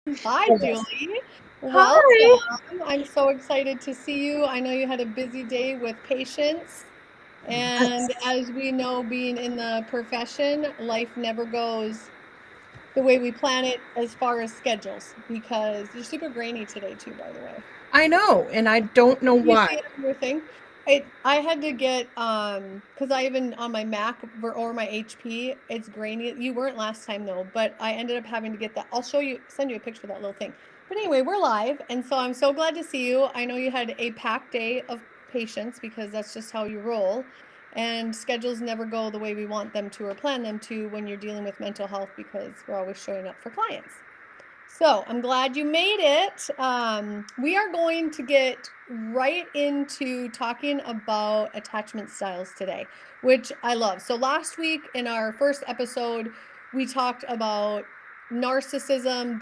Hi, Yes. Julie. Hi. Welcome. I'm so excited to see you. I know you had a busy day with patients. And Yes. as we know, being in the profession, life never goes the way we plan it as far as schedules because you're super grainy today, too, by the way. I know, and I don't know You why. see it on your thing? I had to get because I even on my Mac or my HP, it's grainy. You weren't last time though, but I ended up having to get that. I'll show you, send you a picture of that little thing. But anyway, we're live, and so I'm so glad to see you. I know you had a packed day of patients because that's just how you roll. And schedules never go the way we want them to or plan them to when you're dealing with mental health because we're always showing up for clients. So I'm glad you made it. We are going to get right into talking about attachment styles today, which I love. So last week in our first episode, we talked about narcissism.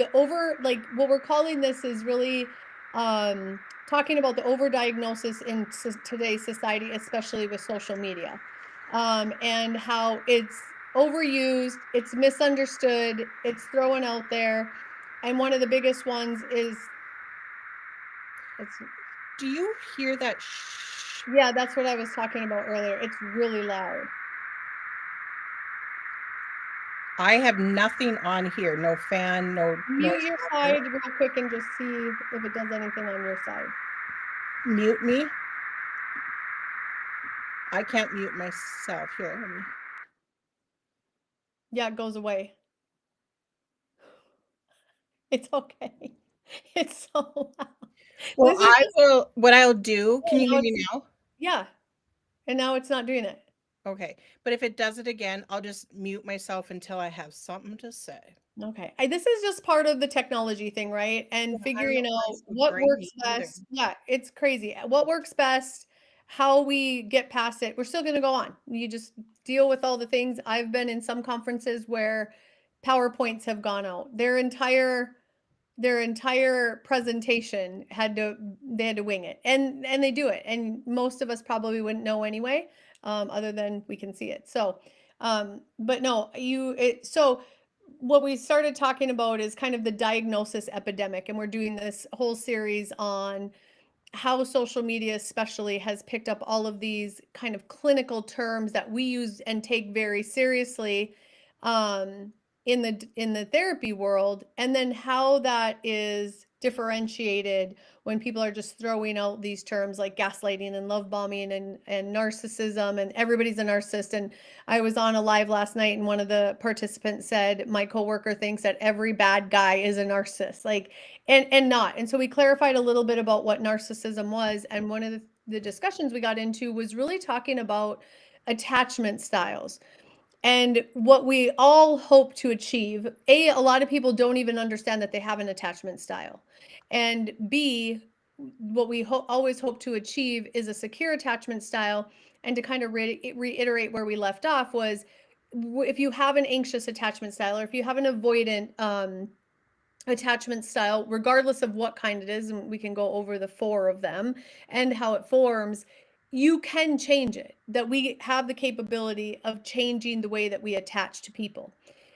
Like what we're calling this is really talking about the overdiagnosis in today's society, especially with social media, and how it's overused, it's misunderstood, it's thrown out there, and one of the biggest ones is it's Do you hear that? yeah, that's what I was talking about earlier. It's really loud. I have nothing on here. No fan, no Mute noise your blocker. side real quick and just see if it does anything on your side. Mute me. I can't mute myself. Here, let me. Yeah, it goes away. It's okay. It's so loud. Well, This is I just will. What I'll do. Can oh, you now hear it's me now? yeah, and now it's not doing it. Okay. But if it does it again, I'll just mute myself until I have something to say. Okay. This is just part of the technology thing, right? Yeah, And I don't know figuring why out it's so what grainy works either. best. Yeah, it's crazy. What works best, how we get past it. We're still going to go on. You just deal with all the things. I've been in some conferences where PowerPoints have gone out. Their entire presentation they had to wing it. And they do it. And most of us probably wouldn't know anyway, other than we can see it. So, but no, so what we started talking about is kind of the diagnosis epidemic, and we're doing this whole series on how social media especially has picked up all of these kind of clinical terms that we use and take very seriously, um, in the therapy world, and then how that is differentiated when people are just throwing out these terms like gaslighting and love bombing and narcissism, and everybody's a narcissist. And I was on a live last night, and one of the participants said my coworker thinks that every bad guy is a narcissist, like, and not. And so we clarified a little bit about what narcissism was, and one of the discussions we got into was really talking about attachment styles and what we all hope to achieve. A lot of people don't even understand that they have an attachment style, and B, what we always hope to achieve is a secure attachment style. And to kind of reiterate where we left off was, if you have an anxious attachment style, or if you have an avoidant attachment style, regardless of what kind it is, and we can go over the four of them and how it forms, you can change it. That we have the capability of changing the way that we attach to people.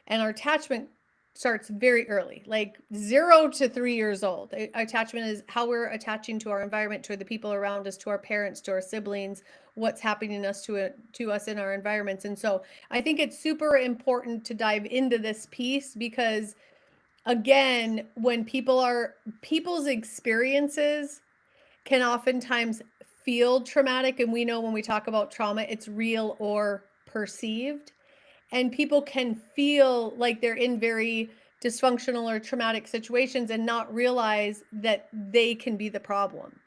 And our attachment starts very early, like 0 to 3 years old. Attachment is how we're attaching to our environment, to the people around us, to our parents, to our siblings, what's happening to us in our environments. And so I think it's super important to dive into this piece because, again, when people's experiences can oftentimes feel traumatic, and we know when we talk about trauma, it's real or perceived, and people can feel like they're in very dysfunctional or traumatic situations and not realize that they can be the problem.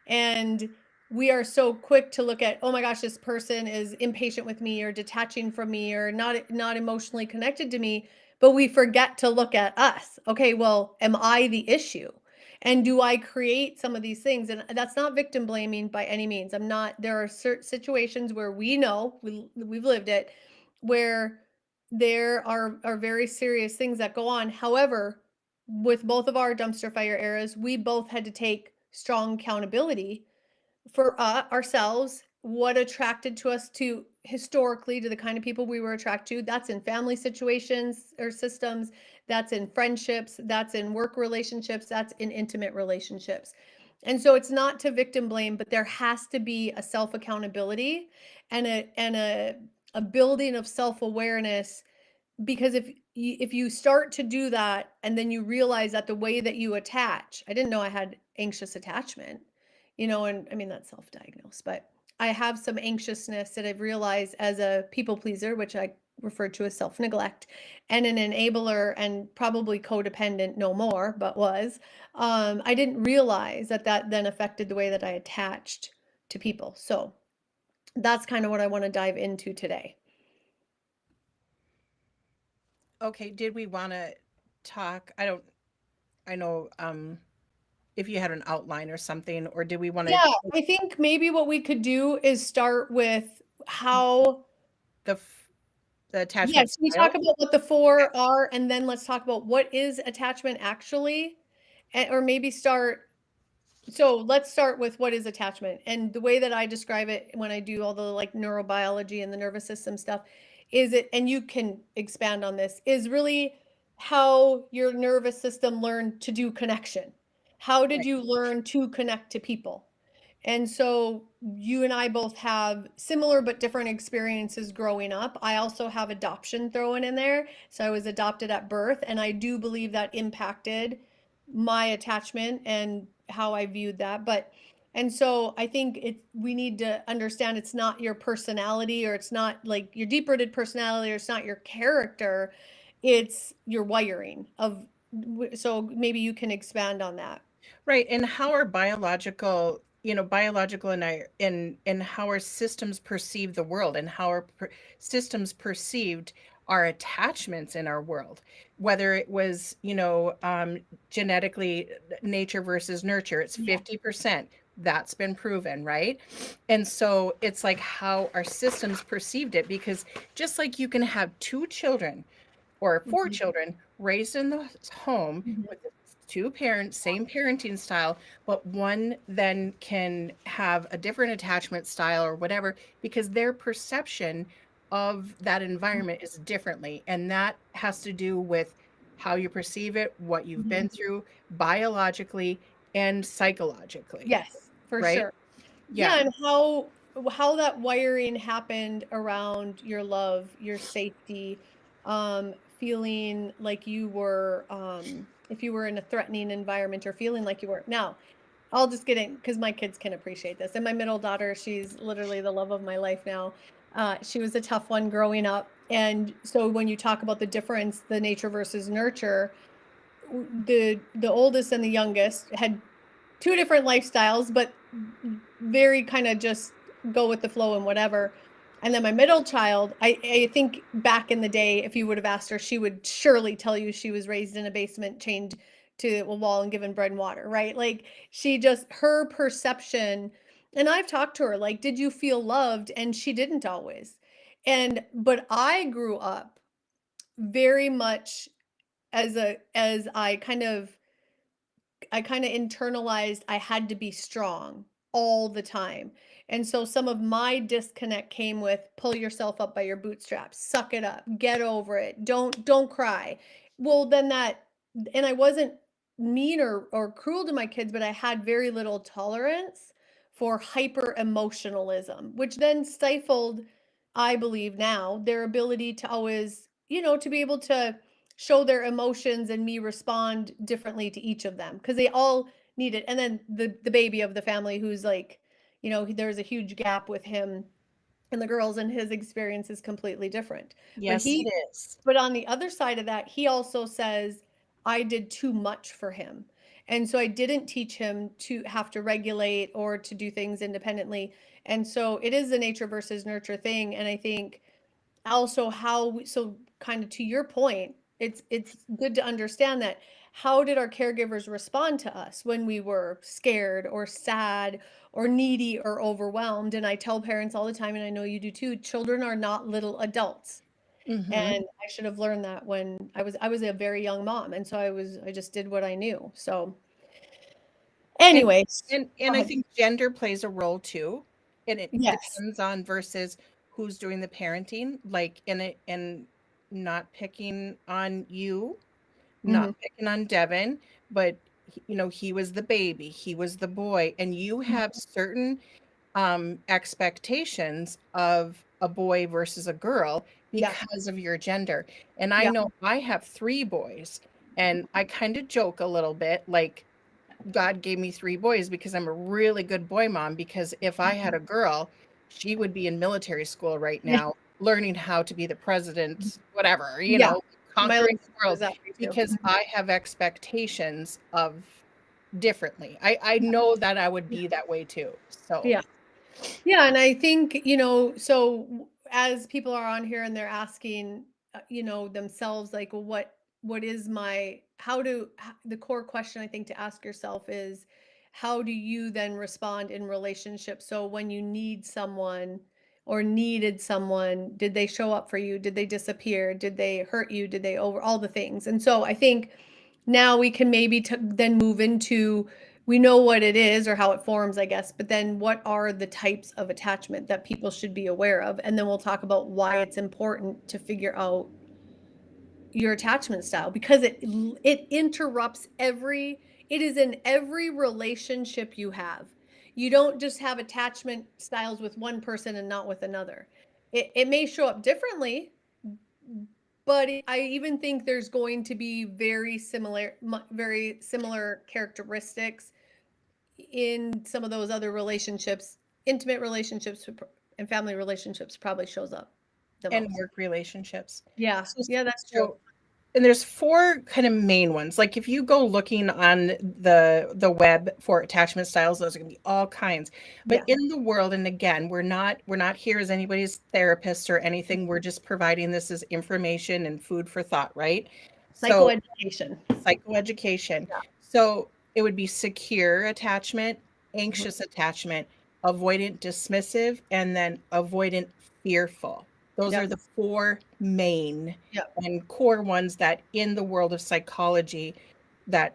And we are so quick to look at, oh my gosh, this person is impatient with me or detaching from me or not emotionally connected to me, but we forget to look at us. Okay, well, am I the issue? And do I create some of these things? And that's not victim blaming by any means. I'm not. There are certain situations where we know we've lived it, where there are very serious things that go on. However, with both of our dumpster fire eras, we both had to take strong accountability for ourselves, what attracted to us to historically to the kind of people we were attracted to. That's in family situations or systems. that's in friendships, that's in work relationships, that's in intimate relationships. And so it's not to victim blame, but there has to be a self accountability and a building of self awareness, because if you start to do that and then you realize that the way that you attach, I didn't know I had anxious attachment, and I mean that's self-diagnosed, but I have some anxiousness that I've realized as a people pleaser, which I refer to as self-neglect, and an enabler and probably codependent no more, but was. I didn't realize that that then affected the way that I attached to people. So that's kind of what I want to dive into today. Okay, did we want to talk? I know if you had an outline or something, or did we want to Yeah, I think maybe what we could do is start with how, the the attachment yes, we talk style? about what the 4 are, and then let's talk about what is attachment actually, or maybe start, so let's start with what is attachment. And the way that I describe it when I do all the like neurobiology and the nervous system stuff is it, and you can expand on this, is really how your nervous system learned to do connection. How did Right. you learn to connect to people? And so you and I both have similar but different experiences growing up. I also have adoption thrown in there. So I was adopted at birth, and I do believe that impacted my attachment and how I viewed that. But and so I think we need to understand it's not your personality, or it's not like your deep-rooted personality, or it's not your character, it's your wiring of, so maybe you can expand on that. Right, and how our biological and how our systems perceive the world, and how our systems perceived our attachments in our world, whether it was, genetically, nature versus nurture, it's Yeah. 50%. That's been proven, right? And so it's like how our systems perceived it, because just like you can have two children or four Mhm. children raised in the home Mhm. with two parents, same parenting style, but one then can have a different attachment style or whatever, because their perception of that environment is differently. And that has to do with how you perceive it, what you've Mhm. been through biologically and psychologically, Yes, for right? sure. Yeah, Yeah. and how that wiring happened around your love, your safety, feeling like you were, if you were in a threatening environment or feeling like you were. Now, I'll just get in because my kids can appreciate this. And my middle daughter, she's literally the love of my life now. She was a tough one growing up. And so when you talk about the difference, the nature versus nurture, the oldest and the youngest had two different lifestyles, but very kind of just go with the flow and whatever. And then my middle child, I think back in the day, if you would have asked her, she would surely tell you she was raised in a basement, chained to a wall and given bread and water, right? Like she just, her perception, and I've talked to her, like, did you feel loved? And she didn't always. But I grew up very much as I kind of internalized I had to be strong all the time. And so some of my disconnect came with pull yourself up by your bootstraps, suck it up, get over it, don't cry. Well, then that, and I wasn't mean or cruel to my kids, but I had very little tolerance for hyper emotionalism, which then stifled, I believe now, their ability to always, to be able to show their emotions and me respond differently to each of them because they all need it. And then the baby of the family who's like, there's a huge gap with him and the girls, and his experience is completely different. But Yes, it he is. but on the other side of that, he also says I did too much for him. And so I didn't teach him to have to regulate or to do things independently. And so it is the nature versus nurture thing. And I think also so kind of to your point, it's good to understand that how did our caregivers respond to us when we were scared or sad or needy or overwhelmed? And I tell parents all the time, and I know you do too, children are not little adults. Hmm. And I should have learned that when I was a very young mom, and so I just did what I knew. So And anyways, go I ahead. think gender plays a role too, and it Yes. depends on versus who's doing the parenting, like, in it, and not picking on you, not picking on Devin, but he was the baby, he was the boy, and you have certain expectations of a boy versus a girl Yeah. because of your gender. And I Yeah. know I have 3 boys, and I kind of joke a little bit like God gave me 3 boys because I'm a really good boy mom, because if I had a girl, she would be in military school right Yeah. now, learning how to be the president, whatever, Yeah. My little conquering the sister was world, that way too. because I have expectations of differently. I know that I would be that way too. So, Yeah. Yeah, and I think, as people are on here and they're asking, themselves like, well, what is my the core question I think to ask yourself is how do you then respond in relationships? So when you need someone or needed someone, did they show up for you? Did they disappear? Did they hurt you? Did they over all the things? And so I think now we can maybe then move into we know what it is or how it forms, I guess, but then what are the types of attachment that people should be aware of? And then we'll talk about why it's important to figure out your attachment style because it interrupts it is in every relationship you have. You don't just have attachment styles with one person and not with another. It may show up differently, but I even think there's going to be very similar characteristics in some of those other relationships. Intimate relationships and family relationships probably shows up the and most. work relationships. Yeah. So, Yeah, that's true. so and there's 4 kind of main ones. Like if you go looking on the web for attachment styles, those are going to be all kinds. But Yeah. in the world, and again, we're not here as anybody's therapist or anything. We're just providing this as information and food for thought, right? So Psychoeducation. psychoeducation. Yeah. So it would be secure attachment, Mhm. anxious attachment, avoidant dismissive, and then avoidant fearful. Those are Yep. the 4 main Yep. and core ones that in the world of psychology that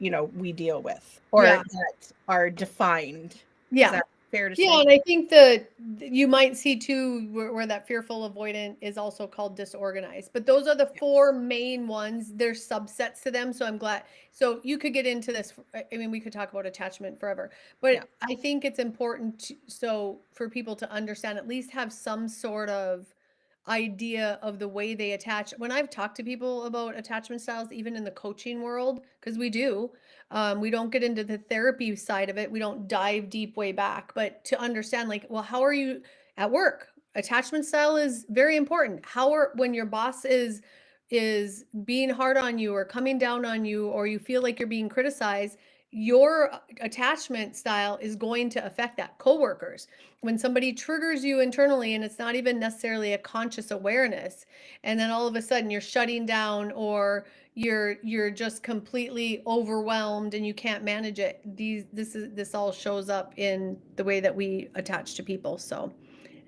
we deal with or Yeah. that are defined. Is Yeah. that fair to Yeah, say? and I think that you might see too where that fearful avoidant is also called disorganized. But those are the 4 main ones. There's subsets to them, so I'm glad. So you could get into this. I mean, we could talk about attachment forever, Yeah. but I think it's important for people to understand, at least have some sort of idea of the way they attach. When I've talked to people about attachment styles, even in the coaching world, because we do, we don't get into the therapy side of it. We don't dive deep way back, but to understand, like, well, how are you at work? Attachment style is very important. When your boss is being hard on you or coming down on you, or you feel like you're being criticized, your attachment style is going to affect that. Coworkers, when somebody triggers you internally and it's not even necessarily a conscious awareness, and then all of a sudden you're shutting down or you're just completely overwhelmed and you can't manage it. This all shows up in the way that we attach to people. So,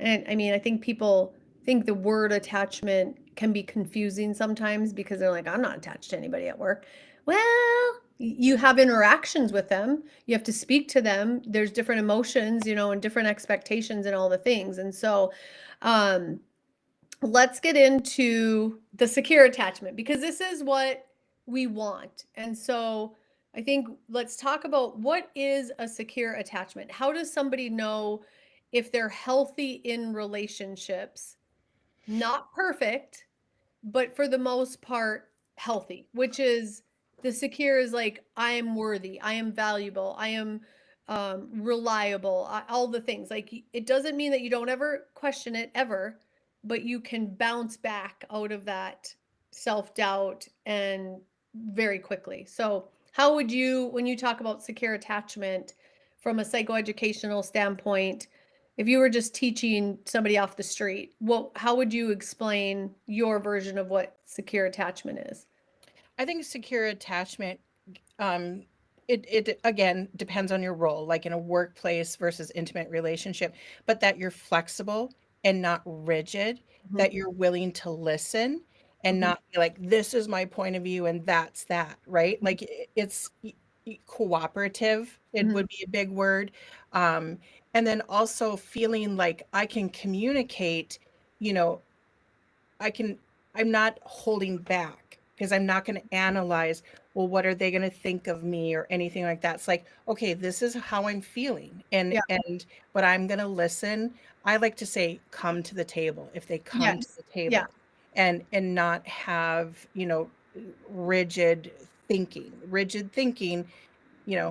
and I mean, I think people think the word attachment can be confusing sometimes because they're like, I'm not attached to anybody at work. Well, you have interactions with them. You have to speak to them. There's different emotions, and different expectations and all the things. And so, um, let's get into the secure attachment because this is what we want. And so I think let's talk about what is a secure attachment. How does somebody know if they're healthy in relationships? Not perfect, but for the most part, healthy, which is the secure is like, I am worthy, I am valuable, I am reliable, all the things. Like, it doesn't mean that you don't ever question it ever, but you can bounce back out of that self doubt and very quickly. So, how would you, when you talk about secure attachment from a psychoeducational standpoint, if you were just teaching somebody off the street, how would you explain your version of what secure attachment is? I think secure attachment, um, it again depends on your role, like in a workplace versus intimate relationship, but that you're flexible and not rigid, Mhm, that you're willing to listen and mhm, not be like, this is my point of view and that's that, right? mhm, Like it's cooperative, it mhm. would be a big word. Um, and then also feeling like I can communicate, you know, I can, I'm not holding back. because I'm not going to analyze, well, what are they going to think of me or anything like that. It's like, okay, this is how I'm feeling. Yeah. And but I'm going to listen. I like to say, come to the table. If they come to Yes. the Yeah. table and not have, rigid rigid thinking,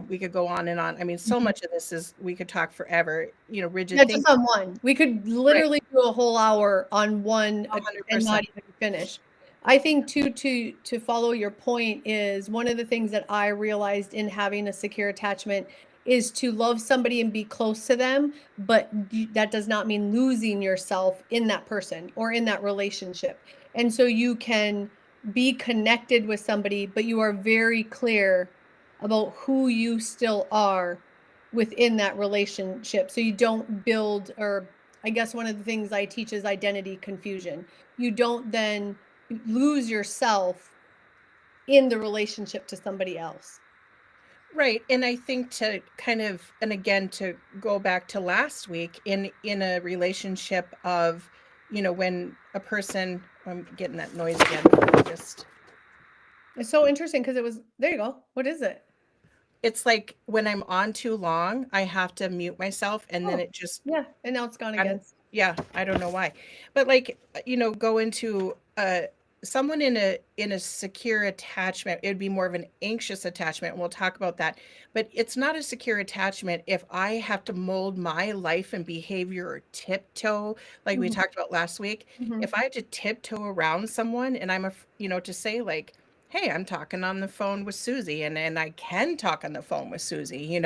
we could go on and on. I mean, so Mhm. much of this is, we could talk forever, Yeah, rigid just thinking. on one. We could Right. literally do a whole hour on one, and not 100%. even finish. I think too, to follow your point, is one of the things that I realized in having a secure attachment is to love somebody and be close to them, but that does not mean losing yourself in that person or in that relationship. And so you can be connected with somebody, but you are very clear about who you still are within that relationship. So you don't build, or I guess one of the things I teach is identity confusion. You don't then lose yourself in the relationship to somebody else. Right. And I think to kind of, and again, to go back to last week, in a relationship of, when a person, I'm getting that noise again. Just, It's so interesting because it was, there you go. What is it? it's like when I'm on too long, I have to mute myself, and then Oh, it just, yeah. And now it's gone I don't, again. yeah, I don't know why. But like, go into someone in a secure attachment, it'd be more of an anxious attachment. And we'll talk about that. But it's not a secure attachment if I have to mold my life and behavior or tiptoe, like we Mhm, talked about last week. mhm. If I had to tiptoe around someone, and to say like, hey, I'm talking on the phone with Susie, and I can talk on the phone with Susie,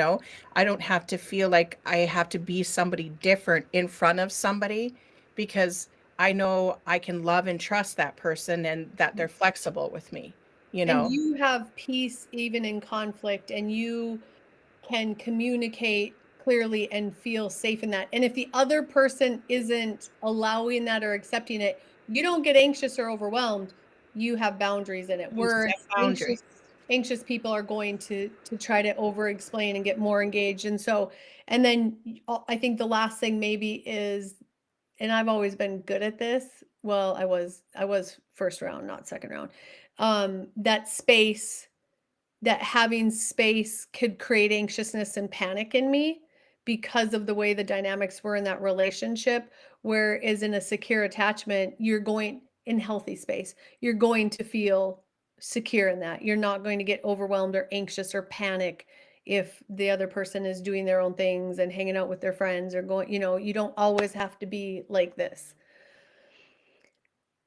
I don't have to feel like I have to be somebody different in front of somebody, because I know I can love and trust that person and that they're flexible with me, you And know? you have peace even in conflict, and you can communicate clearly and feel safe in that. And if the other person isn't allowing that or accepting it, you don't get anxious or overwhelmed. You have boundaries in it. You Whereas set boundaries. anxious people are going to try to over explain and get more engaged. And so, and then I think the last thing maybe is, and I've always been good at this. Well, I was first round, not second round. That space, that having space could create anxiousness and panic in me because of the way the dynamics were in that relationship. Whereas in a secure attachment, you're going in healthy space, you're going to feel secure in that. You're not going to get overwhelmed or anxious or panic if the other person is doing their own things and hanging out with their friends or going, you don't always have to be like this.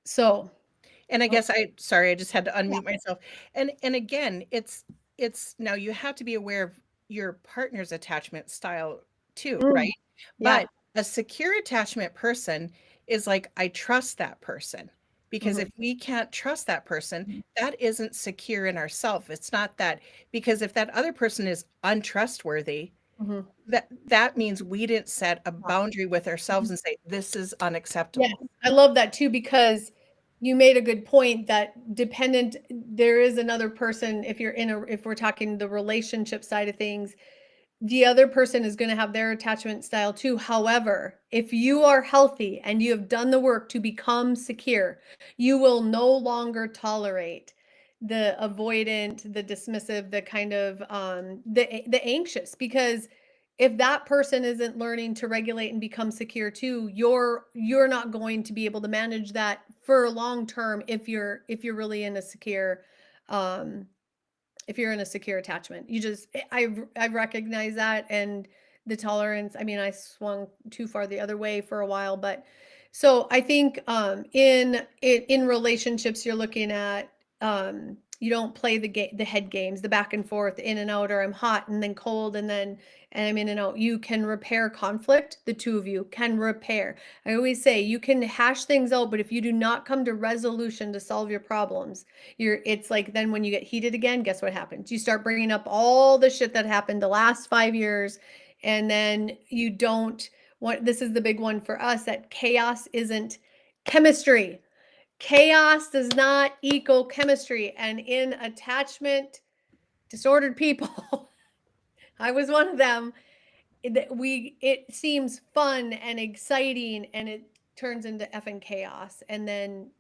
So, And I oh, guess sorry, I just had to yeah. unmute myself. And again, it's now you have to be aware of your partner's attachment style too, right? Mm, yeah. But a secure attachment person is like, I trust that person. Because Mhm, if we can't trust that person, mhm, that isn't secure in ourselves. It's not that, because if that other person is untrustworthy, mhm. that means we didn't set a Yeah. boundary with ourselves Mhm. and say, this is Yes, unacceptable. I love that too, because you made a good point that dependent, there is another person, if you're in a, if we're talking the relationship side of things, the other person is going to have their attachment style too. However, if you are healthy and you have done the work to become secure, you will no longer tolerate the avoidant, the dismissive, the kind of the anxious, because if that person isn't learning to regulate and become secure too, you're not going to be able to manage that for long term if you're really in a secure um if you're in a secure attachment. You just I recognize that, and the tolerance, I mean, I swung too far the other way for a while, but so I think in relationships you're looking at, you don't play the head games, the back and forth, in and out, or I'm hot and then cold and I'm in and out. You can repair conflict, the two of you can repair. I always say you can hash things out, but if you do not come to resolution to solve your problems, it's like then when you get heated again, guess what happens? You start bringing up all the shit that happened the last 5 years, and then you don't want, this is the big one for us, that chaos isn't chemistry. Chaos does not equal chemistry, and in attachment disordered people, I was one of them, it seems fun and exciting, and it turns into effing chaos, and then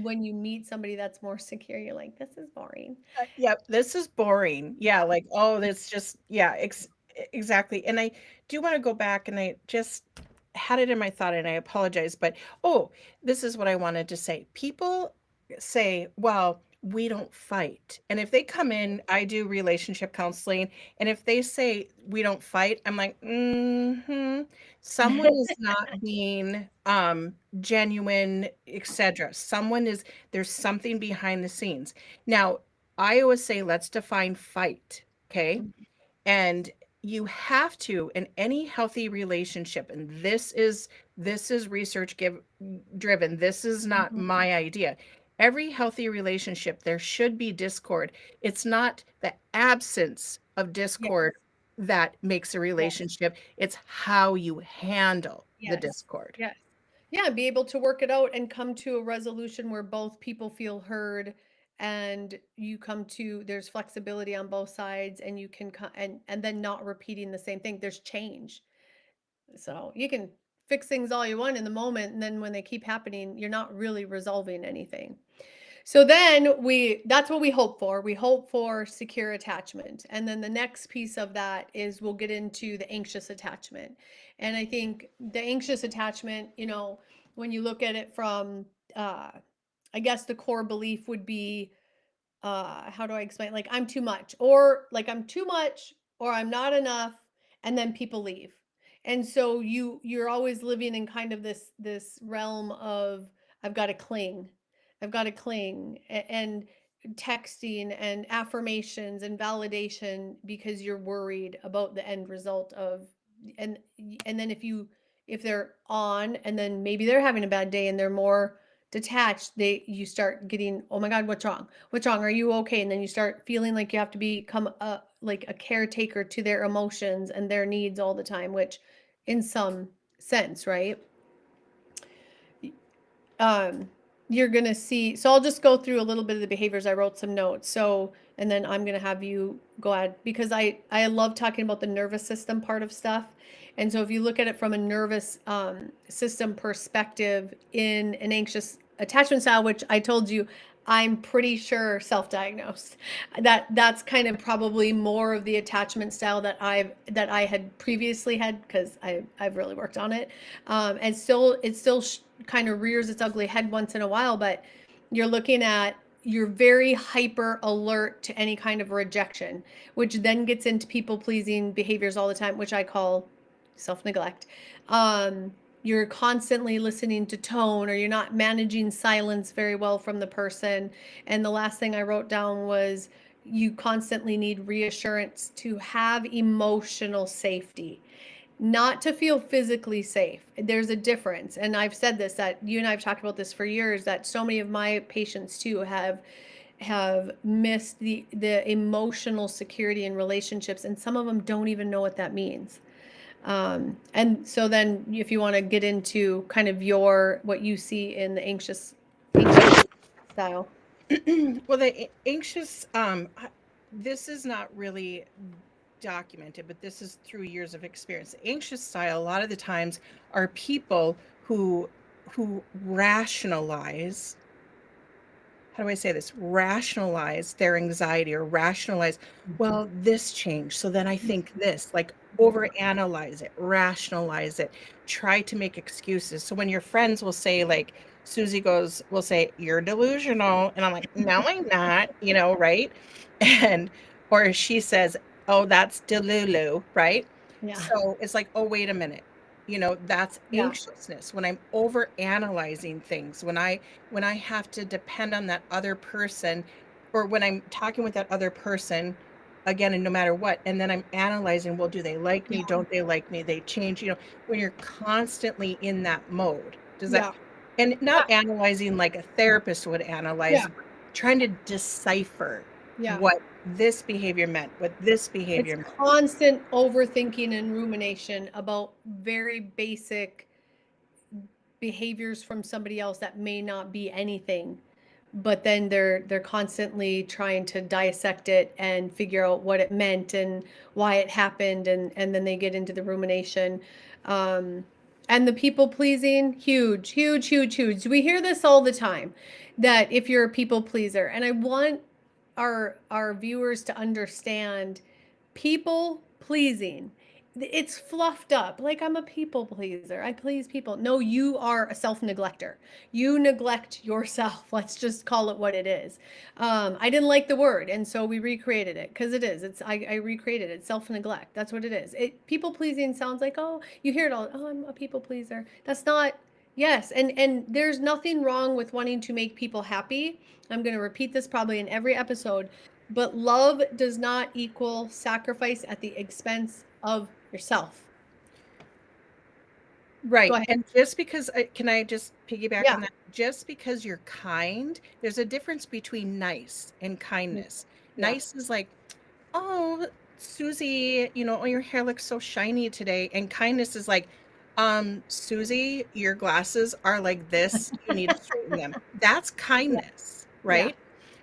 when you meet somebody that's more secure, you're like, this is boring. Yep, this is boring. Yeah, like, oh, that's just, yeah, exactly. And I do want to go back, and I just had it in my thought, and I apologize, but oh, this is what I wanted to say. People say, well, we don't fight. And if they come in, I do relationship counseling, and if they say we don't fight, I'm like, someone is not being genuine, etc. Someone is, there's something behind the scenes. Now, I always say, let's define fight. Okay. And you have to, in any healthy relationship, and this is research driven. This is not Mhm. my idea. Every healthy relationship, there should be discord. It's not the absence of Yes, discord that makes a yes, relationship. It's how you handle the yes, discord. yes. Yeah, be able to work it out and come to a resolution where both people feel heard, and you come to there's flexibility on both sides, and you can and then not repeating the same thing. There's change. So you can fix things all you want in the moment, and then when they keep happening, you're not really resolving anything. So then that's what we hope for. We hope for secure attachment. And then the next piece of that is we'll get into the anxious attachment. And I think the anxious attachment, when you look at it from I guess the core belief would be how do I explain? Like I'm too much, or like I'm too much, or I'm not enough, and then people leave. And so you're always living in kind of this realm of I've got to cling. I've got to cling and texting and affirmations and validation because you're worried about the end result of and and then if they're on and then maybe they're having a bad day and they're more detached, you start getting, oh my god, what's wrong, are you okay? And then you start feeling like you have to become a caretaker to their emotions and their needs all the time, which in some sense, right? um you're going to see, so I'll just go through a little bit of the behaviors. I wrote some notes, so and then I'm going to have you go ahead because I love talking about the nervous system part of stuff. And so if you look at it from a nervous system perspective in an anxious attachment style, which I told you I'm pretty sure self-diagnosed, that's kind of probably more of the attachment style that I had previously had because I've really worked on it. And still it still kind of rears its ugly head once in a while, but you're looking at, you're very hyper alert to any kind of rejection, which then gets into people pleasing behaviors all the time, which I call self neglect. You're constantly listening to tone, or you're not managing silence very well from the person. And the last thing I wrote down was you constantly need reassurance to have emotional safety, not to feel physically safe. There's a difference. And I've said this, that you and I have talked about this for years, that so many of my patients too have missed the emotional security in relationships, and some of them don't even know what that means. And so then if you want to get into kind of what you see in the anxious style. Well, the anxious, this is not really documented, but this is through years of experience. The anxious style, a lot of the times, are people who rationalize, how do I say this? Rationalize their anxiety, or rationalize, well, this changed, so then I think this, like overanalyze it, rationalize it, try to make excuses. So when your friends will say, like, Susie will say, you're delusional. And I'm like, no, I'm not, right? And, or she says, oh, that's delulu, right? Yeah. So it's like, oh, wait a minute. That's Yeah. anxiousness when I'm over analyzing things, when I have to depend on that other person, or when I'm talking with that other person again, and no matter what, and then I'm analyzing, well, do they like me? Yeah. Don't they like me? They change, when you're constantly in that mode. Does that, Yeah. and Yeah. not analyzing like a therapist would Yeah. analyze, trying to decipher Yeah. what this behavior meant, what this It's behavior meant. constant overthinking and rumination about very basic behaviors from somebody else that may not be anything, but then they're constantly trying to dissect it and figure out what it meant and why it happened, and then they get into the rumination. um And the people pleasing, huge, huge, huge, huge. We hear this all the time, that if you're a people pleaser, and I want our viewers to understand, people pleasing, it's fluffed up like I'm a people pleaser, I please people. No, you are a self-neglector. You neglect yourself. Let's just call it what it is. I didn't like the word, and so we recreated it, because it is, I recreated it. Self-neglect, that's what it is. People pleasing sounds like, oh, you hear it all, oh, I'm a people pleaser. That's not. Yes, and there's nothing wrong with wanting to make people happy. I'm going to repeat this probably in every episode, but love does not equal sacrifice at the expense of yourself. Right. Go ahead. And just because, can I just piggyback Yeah. on that? Just because you're kind, there's a difference between nice and kindness. Yeah. Nice is like, oh, Susie, oh, your hair looks so shiny today. And kindness is like, Susie, your glasses are like this. You need to straighten them. That's kindness, right?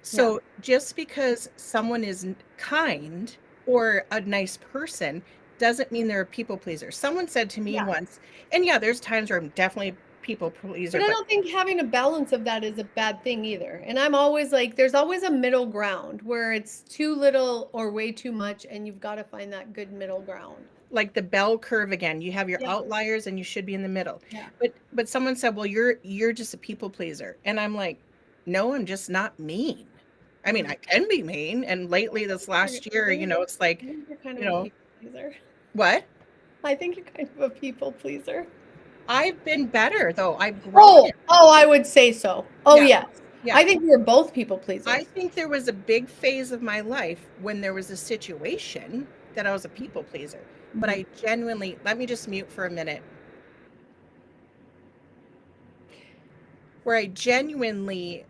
So just because someone is kind or a nice person doesn't mean they're a people pleaser. Someone said to me once, and there's times where I'm definitely a people pleaser. But I don't think having a balance of that is a bad thing either. And I'm always like, there's always a middle ground where it's too little or way too much, and you've got to find that good middle ground. Like the bell curve again. You have your outliers and you should be in the middle. Yeah. But someone said, well, you're just a people pleaser. And I'm like, no, I'm just not mean. I mean, I can be mean. And lately this last year, it's like, you're kind of a people pleaser. What? I think you're kind of a people pleaser. I've been better though. I've grown. Oh, I would say so. Oh, yeah. I think we were both people pleasers. I think there was a big phase of my life when there was a situation that I was a people pleaser. But I genuinely, let me just mute for a minute. Where I genuinely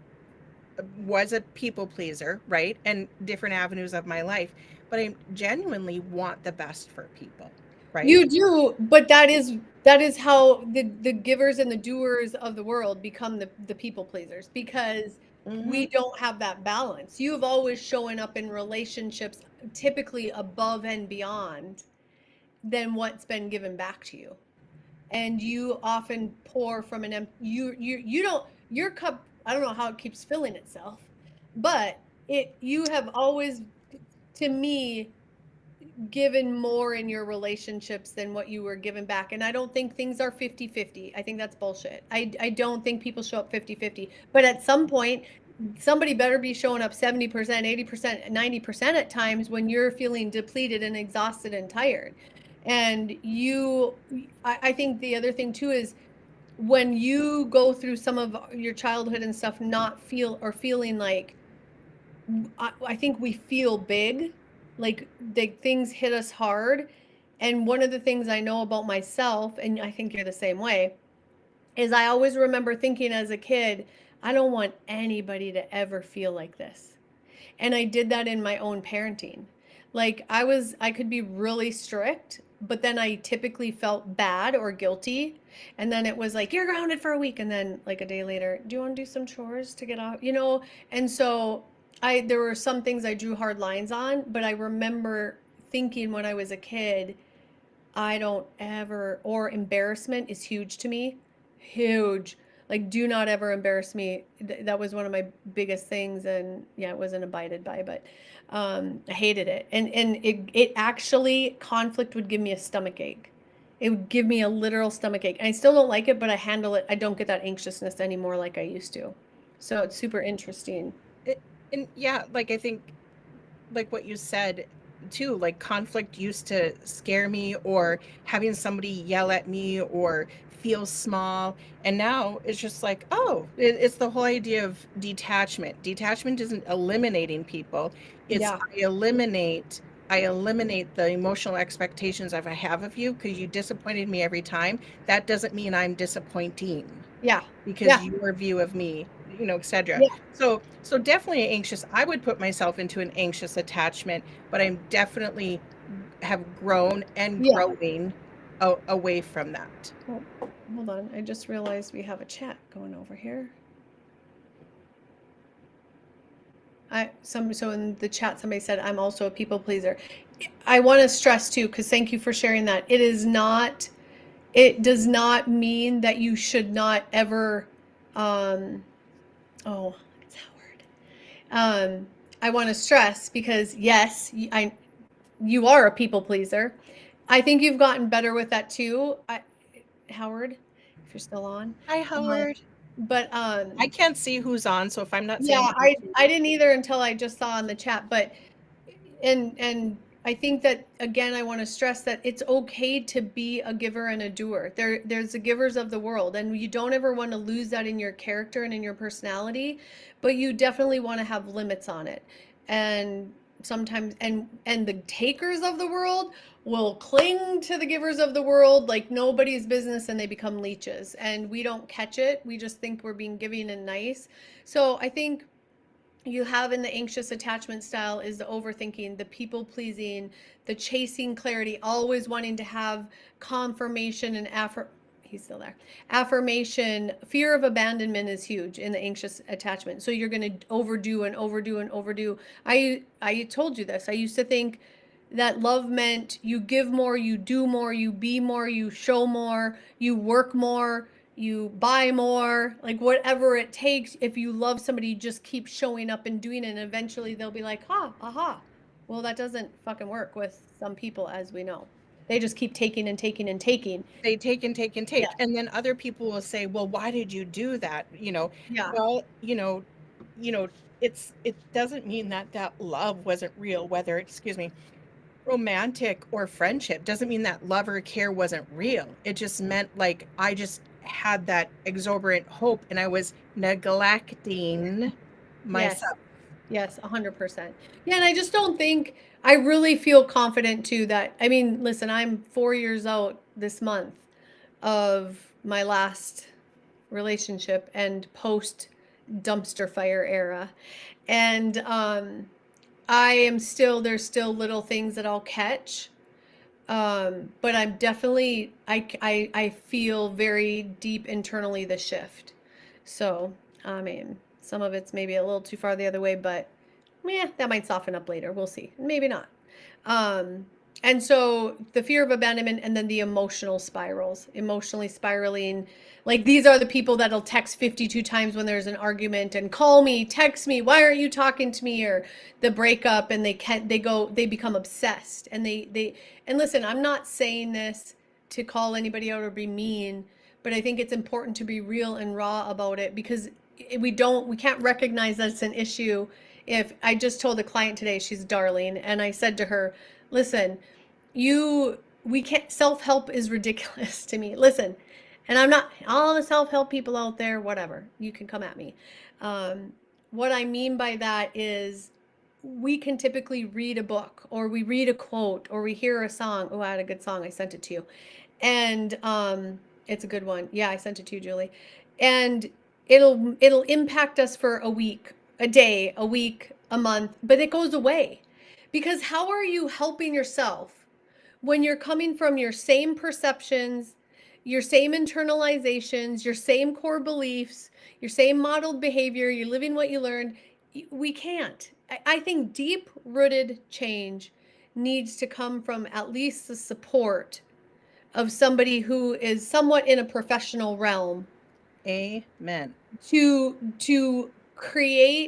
was a people pleaser, right? And different avenues of my life. But I genuinely want the best for people, right? You do, but that is how the givers and the doers of the world become the people pleasers, because we don't have that balance. You've always shown up in relationships typically above and beyond than what's been given back to you, and you often pour from an empty. You don't, your cup, I don't know how it keeps filling itself, but you have always, to me, given more in your relationships than what you were given back. And I don't think things are 50-50. I think that's bullshit. I don't think people show up 50-50, but at some point somebody better be showing up 70%, 80%, 90% at times when you're feeling depleted and exhausted and tired. And I think the other thing too is, when you go through some of your childhood and stuff, not feeling like, I think we feel big, like things hit us hard. And one of the things I know about myself, and I think you're the same way, is I always remember thinking as a kid, I don't want anybody to ever feel like this. And I did that in my own parenting. Like I could be really strict, but then I typically felt bad or guilty. And then it was like, you're grounded for a week. And then like a day later, do you want to do some chores to get off? And so there were some things I drew hard lines on, but I remember thinking when I was a kid, I don't ever, or embarrassment is huge to me. Huge. Like, do not ever embarrass me. That was one of my biggest things. And it wasn't abided by, but I hated it. And it actually, conflict would give me a stomach ache. It would give me a literal stomach ache. And I still don't like it, but I handle it. I don't get that anxiousness anymore like I used to. So it's super interesting. And like I think, like what you said too, like conflict used to scare me, or having somebody yell at me or feel small. And now it's just like, oh, it's the whole idea of detachment. Detachment isn't eliminating people. It's I eliminate the emotional expectations I have of you because you disappointed me every time. That doesn't mean I'm disappointing. Because your view of me, etc. So definitely anxious. I would put myself into an anxious attachment, but I'm definitely have grown and growing away from that. Oh, hold on. I just realized we have a chat going over here. So in the chat, somebody said, I'm also a people pleaser. I want to stress too, because thank you for sharing that. It is not it does not mean that you should not ever, um, oh, it's Howard. I want to stress because yes, you are a people pleaser. I think you've gotten better with that too, Howard, if you're still on. Hi, Uh, Howard. but I can't see who's on, so if I'm not saying yeah, hi I didn't either until I just saw in the chat. But and I think that again, I want to stress that it's okay to be a giver and a doer. There's the givers of the world, and you don't ever want to lose that in your character and in your personality, but you definitely want to have limits on it. And sometimes and the takers of the world will cling to the givers of the world like nobody's business, and they become leeches, and we don't catch it. We just think we're being giving and nice. So I think you have in the anxious attachment style is the overthinking, the people pleasing, the chasing clarity, always wanting to have confirmation and he's still there. Affirmation, fear of abandonment is huge in the anxious attachment. So you're going to overdo and overdo and overdo. I told you this. I used to think that love meant you give more, you do more, you be more, you show more, you work more, you buy more, like whatever it takes. If you love somebody, you just keep showing up and doing it, and eventually they'll be like, aha. Well, that doesn't fucking work with some people, as we know. They just keep taking and taking and taking. They take and take and take. Yeah. And then other people will say, well, why did you do that? Yeah. Well, it doesn't mean that that love wasn't real, whether, excuse me, romantic or friendship. Doesn't mean that love or care wasn't real. It just meant like I just had that exorbitant hope and I was neglecting Yes. myself. Yes, 100%. Yeah, and I just don't think I really feel confident too that I mean, listen, I'm 4 years out this month of my last relationship and post dumpster fire era. And I am still there's still little things that I'll catch. But I'm definitely I feel very deep internally the shift. So, I mean, some of it's maybe a little too far the other way, but yeah, that might soften up later. We'll see. Maybe not. Um, and so the fear of abandonment and then the emotional spirals, emotionally spiraling. Like these are the people that'll text 52 times when there's an argument and call me, text me, why aren't you talking to me? Or the breakup, and they become obsessed. And and listen, I'm not saying this to call anybody out or be mean, but I think it's important to be real and raw about it because we can't recognize that it's an issue. If I just told a client today, she's darling, and I said to her, listen, we can't, self-help is ridiculous to me. Listen, and I'm not, all the self-help people out there, whatever, you can come at me. Um, what I mean by that is we can typically read a book or we read a quote or we hear a song. Oh, I had a good song. I sent it to you. And it's a good one. Yeah, I sent it to you, Julie. And it'll impact us for a week, a day, a week, a month, but it goes away. Because how are you helping yourself when you're coming from your same perceptions, your same internalizations, your same core beliefs, your same modeled behavior, you're living what you learned? We can't. I think deep rooted change needs to come from at least the support of somebody who is somewhat in a professional realm Amen. to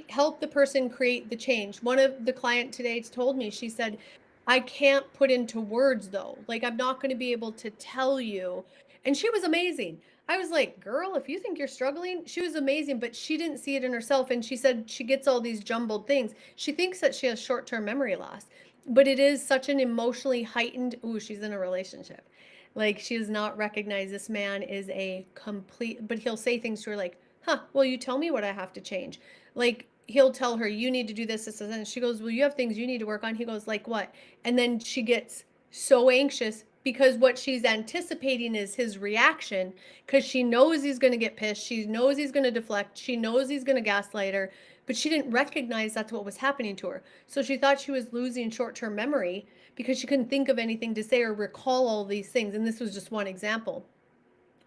help the person create the change. One of the client today told me, she said, I can't put into words though. Like I'm not going to be able to tell you. And she was amazing. I was like, girl, if you think you're struggling, she was amazing, but she didn't see it in herself. And she said she gets all these jumbled things. She thinks that she has short-term memory loss, but it is such an emotionally heightened, ooh, she's in a relationship. Like she does not recognize this man is a complete, but he'll say things to her like, huh, well, you tell me what I have to change. Like he'll tell her, you need to do this, and she goes, well, you have things you need to work on. He goes, like what? And then she gets so anxious because what she's anticipating is his reaction because she knows he's going to get pissed. She knows he's going to deflect. She knows he's going to gaslight her, but she didn't recognize that's what was happening to her. So she thought she was losing short-term memory because she couldn't think of anything to say or recall all these things. And this was just one example.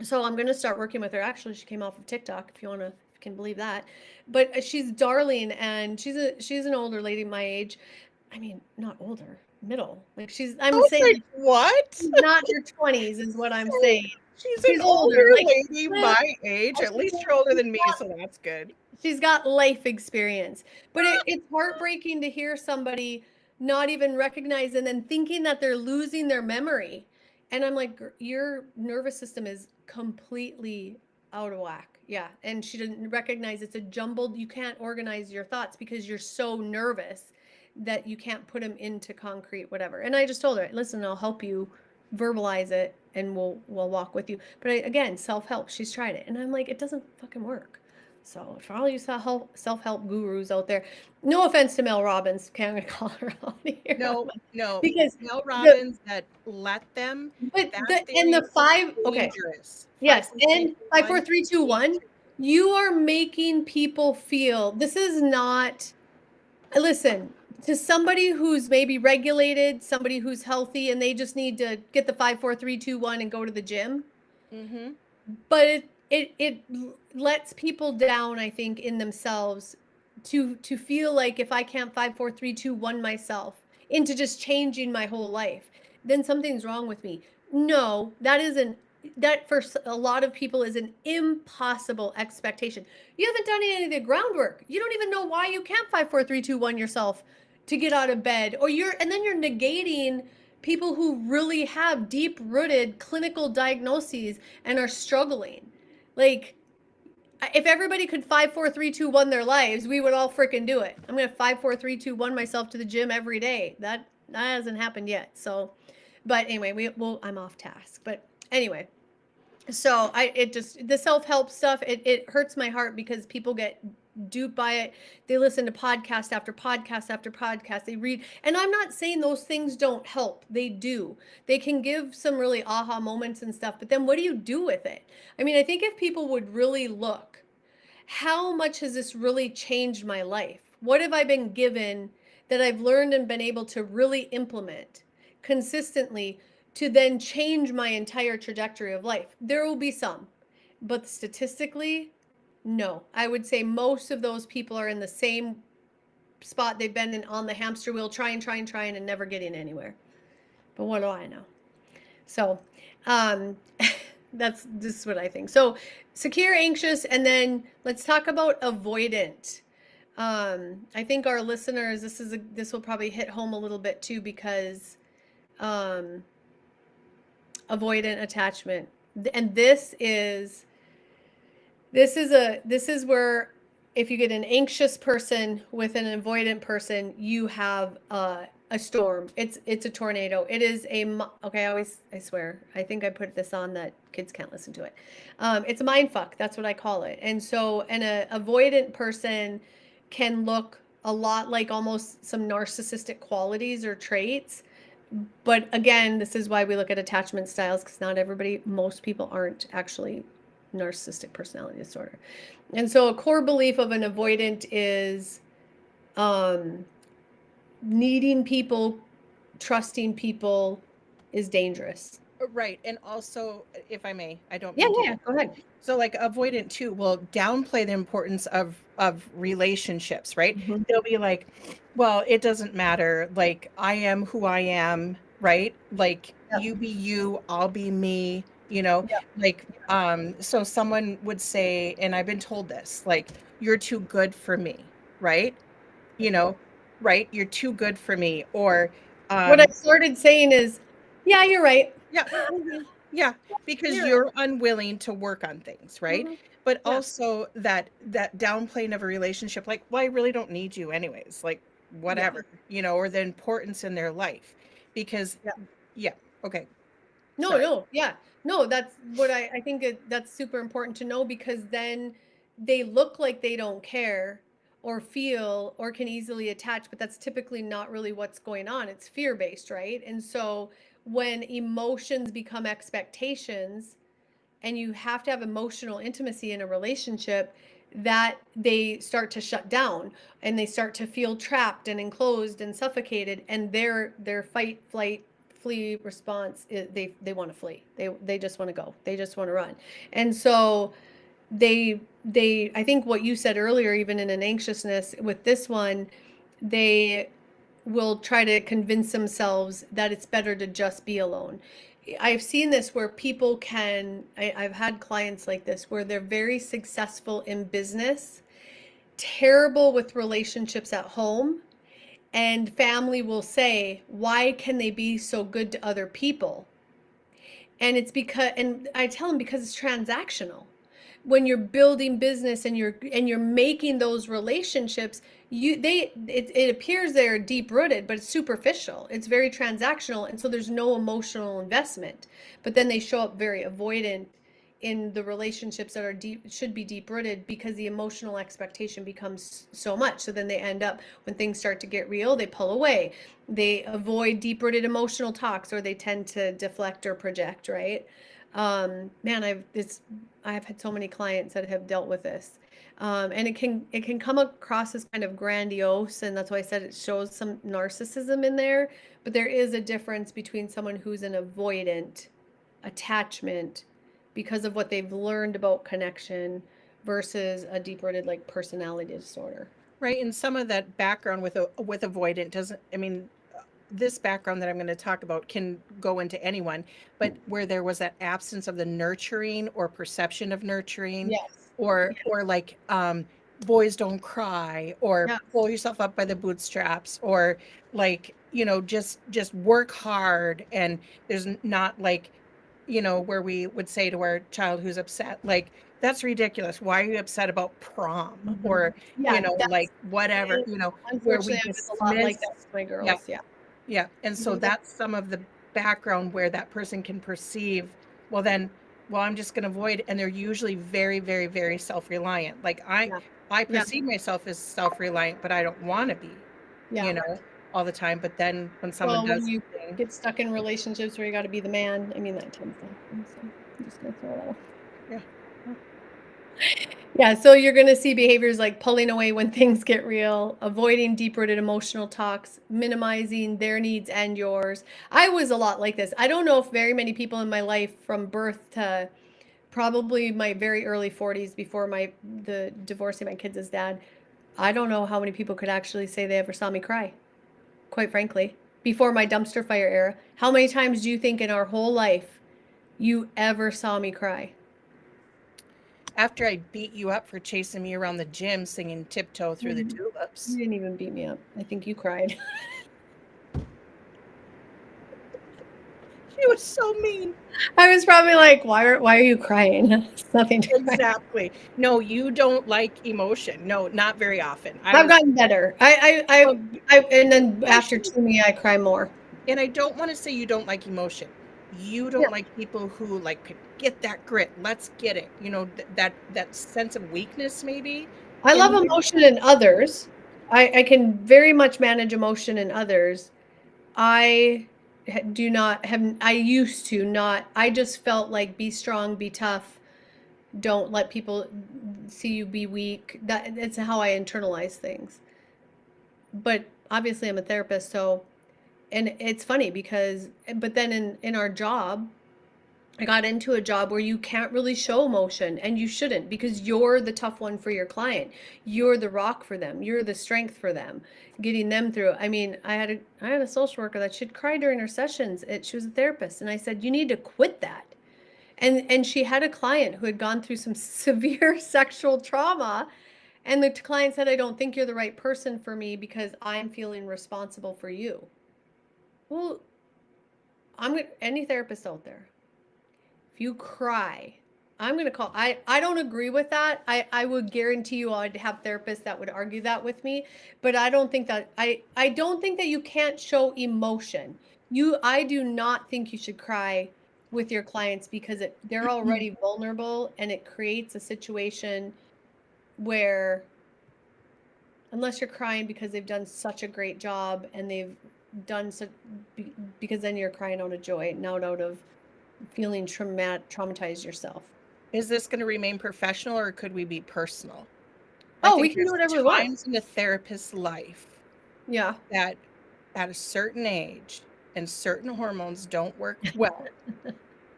So I'm going to start working with her. Actually, she came off of TikTok, if you want to, if you can believe that. But she's darling, and she's an older lady my age, I mean, not older, middle. Like I I'm was saying like, like, what? she's not in her 20s is what I'm So saying. she's an She's older. older Like, lady well, my age. At least you're older than me, so that's good. she's got life experience. But it's heartbreaking to hear somebody not even recognize and then thinking that they're losing their memory. And I'm like, your nervous system is completely out of whack. Yeah. And she didn't recognize it's a jumbled, you can't organize your thoughts because you're so nervous that you can't put them into concrete, whatever. And I just told her, listen, I'll help you verbalize it and we'll walk with you. But again, self-help, she's tried it. And I'm like, it doesn't fucking work. So for all you self-help gurus out there, no offense to Mel Robbins, can't call her out here. No, no. Because Mel the Robbins that let them, but that the and theory the five is okay, dangerous. Five, yes, four, three, and two, five, four, one. three, two, one. You are making people feel this is not listen to somebody who's maybe regulated, somebody who's healthy, and they just need to get the 5, 4, 3, 2, 1 and go to the gym. Mm-hmm. But it lets people down, I think, in themselves to feel like if I can't 5, 4, 3, 2, 1 myself into just changing my whole life, then something's wrong with me. No, that for a lot of people is an impossible expectation. You haven't done any of the groundwork. You don't even know why you can't 5, 4, 3, 2, 1 yourself to get out of bed, or and then you're negating people who really have deep rooted clinical diagnoses and are struggling. Like, if everybody could 5, 4, 3, 2, 1 their lives, we would all freaking do it. I'm gonna 5, 4, 3, 2, 1 myself to the gym every day. That hasn't happened yet. So, but anyway, I'm off task. But anyway, so it just the self-help stuff, it hurts my heart because people get duped by it. They listen to podcast after podcast after podcast, they read, and I'm not saying those things don't help, they do. They can give some really aha moments and stuff, but then what do you do with it? I mean, I think if people would really look, how much has this really changed my life? What have I been given that I've learned and been able to really implement consistently to then change my entire trajectory of life? There will be some, but statistically, no. I would say most of those people are in the same spot they've been in on the hamster wheel, trying, and never getting anywhere. But what do I know? So, um, this is what I think. So, secure, anxious, and then let's talk about avoidant. I think our listeners, this will probably hit home a little bit too because um, avoidant attachment, and this is where if you get an anxious person with an avoidant person, you have a storm. It's a tornado. It is okay. I swear. I think I put this on that kids can't listen to it. It's a mind fuck. That's what I call it. And so, a avoidant person can look a lot like almost some narcissistic qualities or traits. But again, this is why we look at attachment styles because most people aren't actually narcissistic personality disorder. And so a core belief of an avoidant is um, needing people, trusting people is dangerous. Right. And also, if I may, I don't Yeah, mean to. yeah, go ahead. So like avoidant too will downplay the importance of relationships, right? Mhm. They'll be like, well, it doesn't matter. Like I am who I am, right? Like Yep. you be you, I'll be me, you know? Yep. Like so someone would say, and I've been told this, like you're too good for me, right? You know, right? You're too good for me or What I um started saying is, yeah, you're right. yeah. Mhm. Yeah, because You're right. you're unwilling to work on things, right? Mhm. But Yeah. also that downplaying of a relationship, like, well, I really don't need you anyways, like Yeah. whatever, you know, or the importance in their life. Because Yeah. yeah, okay. No, Sorry. no, yeah. No, that's what I think that's super important to know because then they look like they don't care or feel or can easily attach, but that's typically not really what's going on. It's fear-based, right? And so when emotions become expectations and you have to have emotional intimacy in a relationship, that they start to shut down and they start to feel trapped and enclosed and suffocated, and their fight, flight, flee response is they want to flee. They just want to go. They just want to run. And so I think what you said earlier, even in an anxiousness with this one, they will try to convince themselves that it's better to just be alone. I've seen this where people I've had clients like this where they're very successful in business, terrible with relationships at home, and family will say, why can they be so good to other people? And it's because, and I tell them, because it's transactional. When you're building business and you're making those relationships, it appears they're deep rooted, but it's superficial. It's very transactional, and so there's no emotional investment. But then they show up very avoidant in the relationships that are should be deep rooted, because the emotional expectation becomes so much. So then they end up, when things start to get real, they pull away. They avoid deep rooted emotional talks, or they tend to deflect or project, right? Man, I've had so many clients that have dealt with this. And it can come across as kind of grandiose, and that's why I said it shows some narcissism in there. But there is a difference between someone who's an avoidant attachment because of what they've learned about connection versus a deep-rooted like personality disorder. Right, and some of that background with avoidant doesn't, I mean, this background that I'm going to talk about can go into anyone, but where there was that absence of the nurturing or perception of nurturing, Yes. or like boys don't cry, or Yeah. pull yourself up by the bootstraps, or like, just work hard, and there's not like, where we would say to our child who's upset, like, that's ridiculous. Why are you upset about prom? Mhm. Or, Yeah, like whatever, where we unfortunately, I was a lot like dismiss. that with my Yeah. girls. Yeah. Yeah, and so Mhm. that's some of the background where that person can perceive, well then, well, I'm just gonna avoid, and they're usually very, very, very self-reliant. Like Yeah. I Yeah. perceive myself as self-reliant, but I don't want to be, Yeah. you know, all the time. But then when someone Well, when does you something, get stuck in relationships where you got to be the man, I mean, that tends to happen. So I'm just gonna throw that out. yeah, Yeah, so you're going to see behaviors like pulling away when things get real, avoiding deep-rooted emotional talks, minimizing their needs and yours. I was a lot like this. I don't know if very many people in my life from birth to probably my very early 40s, before the divorcing my kids' dad, I don't know how many people could actually say they ever saw me cry, quite frankly. Before my dumpster fire era, how many times do you think in our whole life you ever saw me cry? after I beat you up for chasing me around the gym singing Tiptoe Through the You Tulips. didn't even beat me up. I think you cried. It was so mean. I was probably like, why are you crying? It's nothing to cry. Exactly. No, you don't like emotion. No, not very often. I've gotten better. Well, And then after emotion, Toomey, I cry more. and I don't want to say you don't like emotion. You Yeah. don't like people who like could get that grit. Let's get it. That sense of weakness maybe. I And love even emotion in others. I can very much manage emotion in others. I do not have, I used to not, I just felt like be strong, be tough. Don't let people see you be weak. That's how I internalize things. But obviously I'm a therapist, so, and it's funny because, but then in our job, I got into a job where you can't really show emotion, and you shouldn't, because you're the tough one for your client. You're the rock for them. You're the strength for them, getting them through. I mean, I had a social worker that she'd cry during her sessions. She was a therapist, and I said, you need to quit that. And she had a client who had gone through some severe sexual trauma, and the client said, I don't think you're the right person for me because I'm feeling responsible for you. Well, any therapist out there, if you cry, I'm going to call. I don't agree with that. I would guarantee you I'd have therapists that would argue that with me, but I don't think that I don't think that you can't show emotion. I do not think you should cry with your clients, because they're already vulnerable, and it creates a situation where, unless you're crying because they've done such a great job and they've done such, because then you're crying out of joy, not out of feeling traumatized yourself. is this going to remain professional, or could we be personal? I Oh, we think can do there's whatever we want. times in a therapist's life Yeah. that at a certain age and certain hormones don't work well,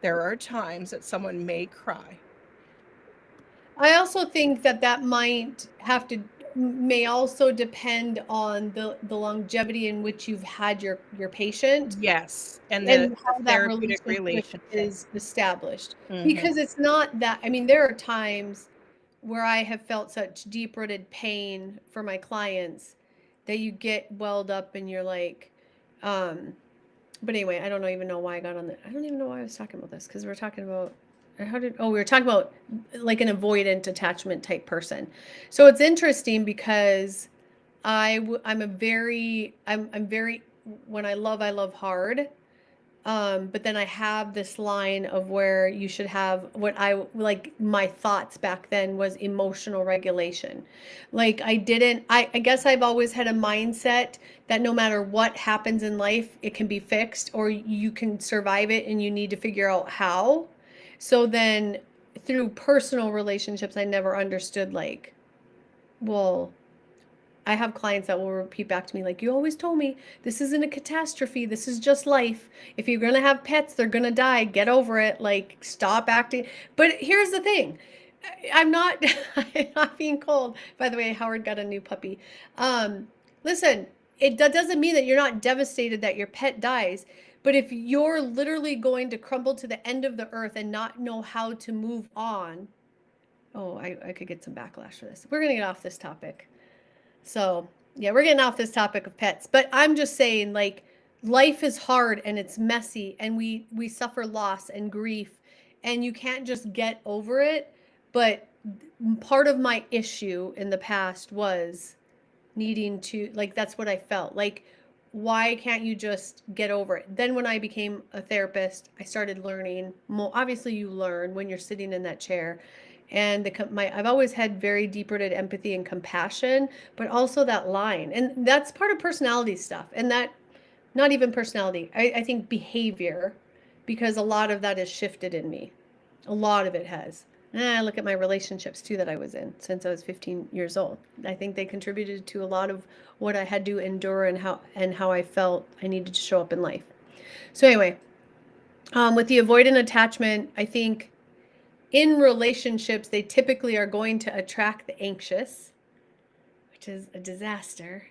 there are times that someone may cry. I also think that might have to, may also depend on the longevity in which you've had your patient Yes, and and the how that therapeutic relationship relationship. is established. Mhm. Because it's not that, I mean, there are times where I have felt such deep-rooted pain for my clients that you get welled up and you're like, um, but anyway, I don't even know why I got on that. I don't even know why I was talking about this because we're talking about we were talking about like an avoidant attachment type person. So it's interesting because I'm a very I'm very when I love hard. But then I have this line of where you should have what I like my thoughts back then was emotional regulation. Like I guess I've always had a mindset that no matter what happens in life, it can be fixed or you can survive it and you need to figure out how. So then through personal relationships, I never understood like, well, I have clients that will repeat back to me like, you always told me this isn't a catastrophe. This is just life. If you're going to have pets, they're going to die. Get over it. Like, stop acting. But here's the thing. I'm not, I'm not being cold. By the way, Howard got a new puppy. Um, Listen, that doesn't mean that you're not devastated that your pet dies. But if you're literally going to crumble to the end of the earth and not know how to move on, oh, I could get some backlash for this. We're going to get off this topic. So, yeah, we're getting off this topic of pets, but I'm just saying like life is hard and it's messy and we suffer loss and grief and you can't just get over it, but part of my issue in the past was needing to like that's what I felt. Like why can't you just get over it? Then when I became a therapist, I started learning more. Obviously you learn when you're sitting in that chair and I've always had very deep-rooted empathy and compassion, but also that line. And that's part of personality stuff. And that not even personality. I think behavior because a lot of that has shifted in me. A lot of it has. Look at my relationships too that I was in since I was 15 years old. I think they contributed to a lot of what I had to endure and how I felt I needed to show up in life. So anyway, with the avoidant attachment, I think in relationships they typically are going to attract the anxious, which is a disaster,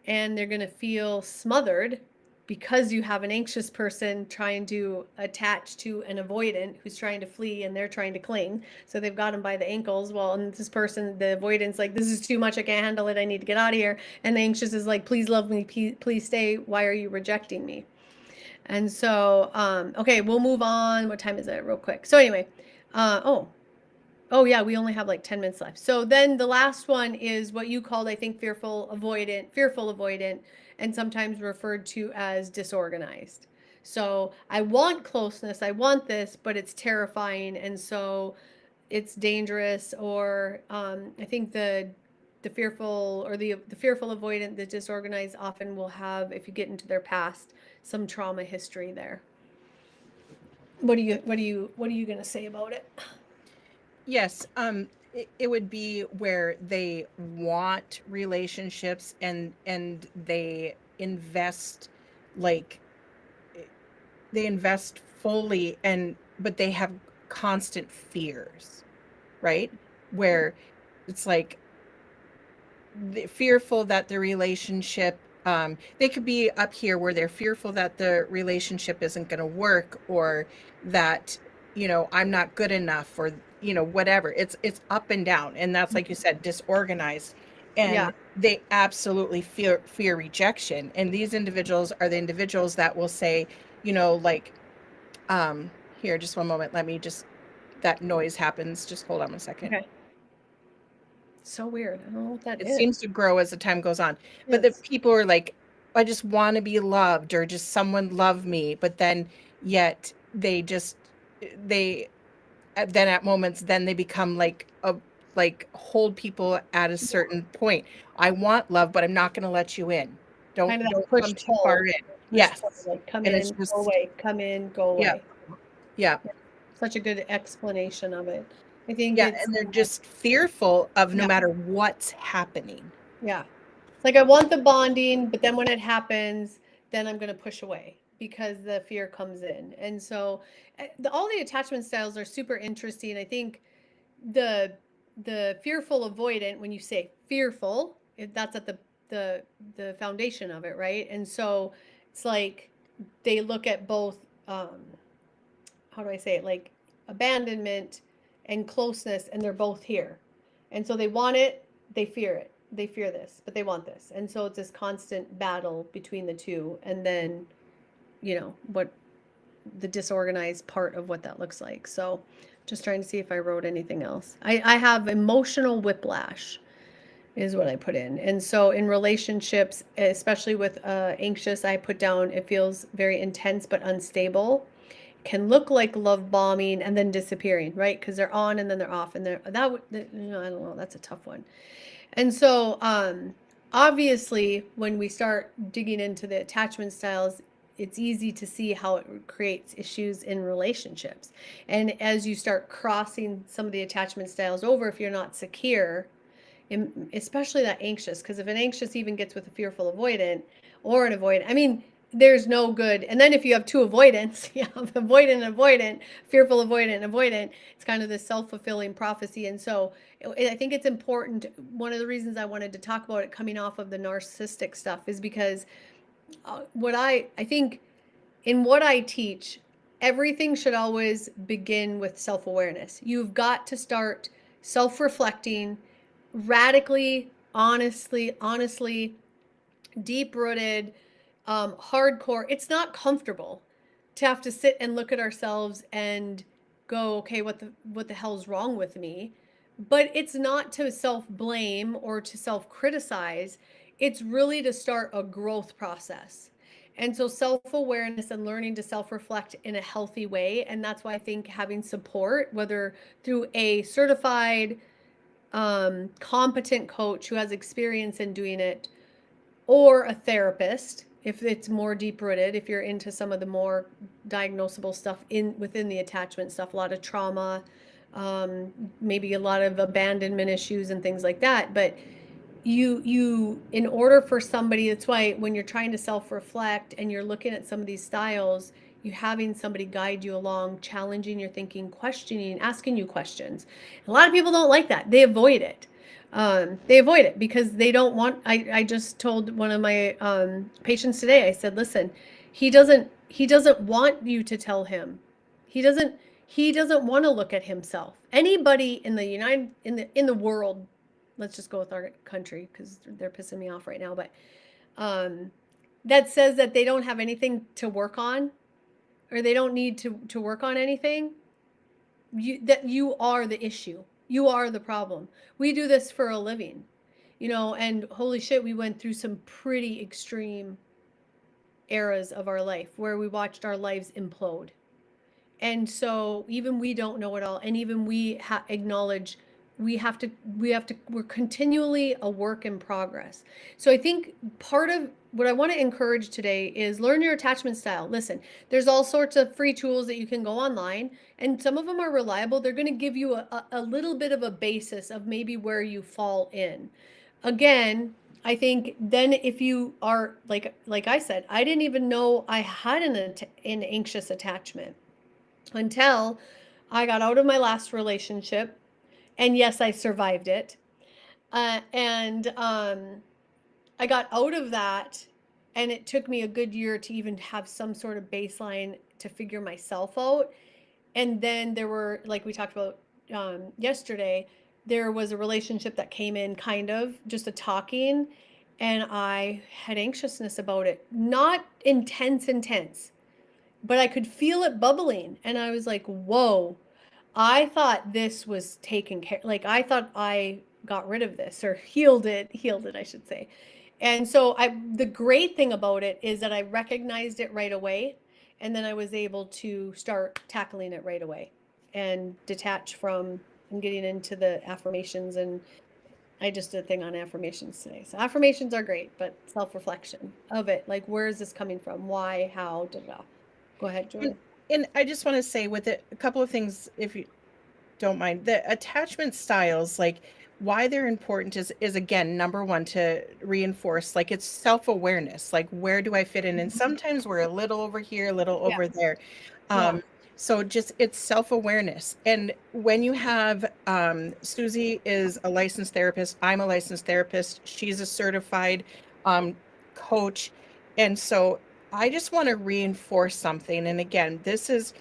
and they're going to feel smothered because you have an anxious person trying to attach to an avoidant who's trying to flee and they're trying to cling. So they've got him by the ankles. Well, and this person, the avoidant's like, this is too much. I can't handle it. I need to get out of here. And the anxious is like, please love me. Please stay. Why are you rejecting me? And so, okay, we'll move on. What time is it? Real quick. So anyway, oh, oh yeah, we only have like 10 minutes left. So then the last one is what you called, I think, fearful avoidant, and sometimes referred to as disorganized. So I want closeness, I want this, but it's terrifying, and so it's dangerous. Or I think the fearful or the fearful avoidant, the disorganized often will have, if you get into their past, some trauma history there. What are you going to say about it? Yes, it would be where they want relationships and they invest like they invest fully and but they have constant fears, right? Where it's like fearful that the relationship they could be up here where they're fearful that the relationship isn't going to work or that I'm not good enough or whatever. It's up and down, and that's like you said, disorganized, Yeah. and they absolutely fear rejection. And these individuals are the individuals that will say, like, here, just one moment, let me just that noise happens, just hold on a second. Okay. So weird. I don't know what that It is. seems to grow as the time goes on. But the Yes. people are like, I just want to be loved or just someone love me. But then yet they then at moments then they become like hold people at a certain point. I want love, but I'm not going to let you in. Kind of that Don't come push too far pull. in. Push pull. Yes. Like come And it's in, go just away, come in, go yeah. away. Yeah. Such a good explanation of it. I think Yeah, it's and they're just fearful of no yeah, matter what's happening. yeah. It's like I want the bonding, but then when it happens, then I'm going to push away because the fear comes in. And so all the attachment styles are super interesting. I think the the fearful avoidant, when you say fearful, that's at the foundation of it, right? And so it's like they look at both, how do I say it, like abandonment and closeness, and they're both here. And so they want it, they fear it. They fear this, but they want this. And so it's this constant battle between the two. And then, what the disorganized part of what that looks like. So just trying to see if I wrote anything else. I have emotional whiplash is what I put in. And so in relationships, especially with anxious, I put down it feels very intense but unstable. Can look like love bombing and then disappearing, right? Because they're on and then they're off, and I don't know. That's a tough one. And so, obviously, when we start digging into the attachment styles, it's easy to see how it creates issues in relationships. And as you start crossing some of the attachment styles over, if you're not secure, especially that anxious, because if an anxious even gets with a fearful avoidant or an avoidant, I mean, there's no good. And then if you have two avoidants, you have avoidant and avoidant, fearful avoidant and avoidant, it's kind of this self-fulfilling prophecy. And so I think it's important. One of the reasons I wanted to talk about it coming off of the narcissistic stuff is because what I think in what I teach, everything should always begin with self-awareness. You've got to start self-reflecting, radically, honestly, deep-rooted, hardcore. It's not comfortable to have to sit and look at ourselves and go, okay, what the hell's wrong with me? But it's not to self-blame or to self-criticize. It's really to start a growth process. And so self-awareness and learning to self-reflect in a healthy way. And that's why I think having support, whether through a certified, competent coach who has experience in doing it, or a therapist, if it's more deep rooted, if you're into some of the more diagnosable stuff within the attachment stuff, a lot of trauma, maybe a lot of abandonment issues and things like that. But you in order for somebody, that's why when you're trying to self-reflect and you're looking at some of these styles, you having somebody guide you along, challenging your thinking, questioning, asking you questions. A lot of people don't like that. They avoid it. They avoid it because they don't want. I just told one of my patients today, I said, listen, he doesn't want you to tell him. He doesn't want to look at himself. Anybody in the world, let's just go with our country because they're pissing me off right now, but that says that they don't have anything to work on, or they don't need to work on anything, you are the issue. You are the problem. We do this for a living, and holy shit, we went through some pretty extreme eras of our life where we watched our lives implode. And so even we don't know it all, and even we acknowledge we're continually a work in progress. So I think part of what I want to encourage today is learn your attachment style. Listen, there's all sorts of free tools that you can go online, and some of them are reliable. They're going to give you a little bit of a basis of maybe where you fall in. Again, I think then if you are like I said, I didn't even know I had an anxious attachment until I got out of my last relationship. And yes, I survived it. And I got out of that, and it took me a good year to even have some sort of baseline to figure myself out. And then there were, like we talked about yesterday, there was a relationship that came in kind of just a talking, and I had anxiousness about it. Not intense, but I could feel it bubbling. And I was like, whoa. I thought this was taken care, like I thought I got rid of this or healed it, I should say. And so the great thing about it is that I recognized it right away, and then I was able to start tackling it right away and detach from and getting into the affirmations. And I just did a thing on affirmations today. So affirmations are great, but self-reflection of it, like where is this coming from? Why, how, da. Go ahead, Jordan. And I just want to say with it, a couple of things, if you don't mind, the attachment styles, like why they're important is again, number one, to reinforce, like it's self-awareness, like where do I fit in? And sometimes we're a little over here, a little over there. Yeah. So just it's self-awareness. And when you have Susie is a licensed therapist, I'm a licensed therapist, she's a certified um, coach. And so I just want to reinforce something. And again, this is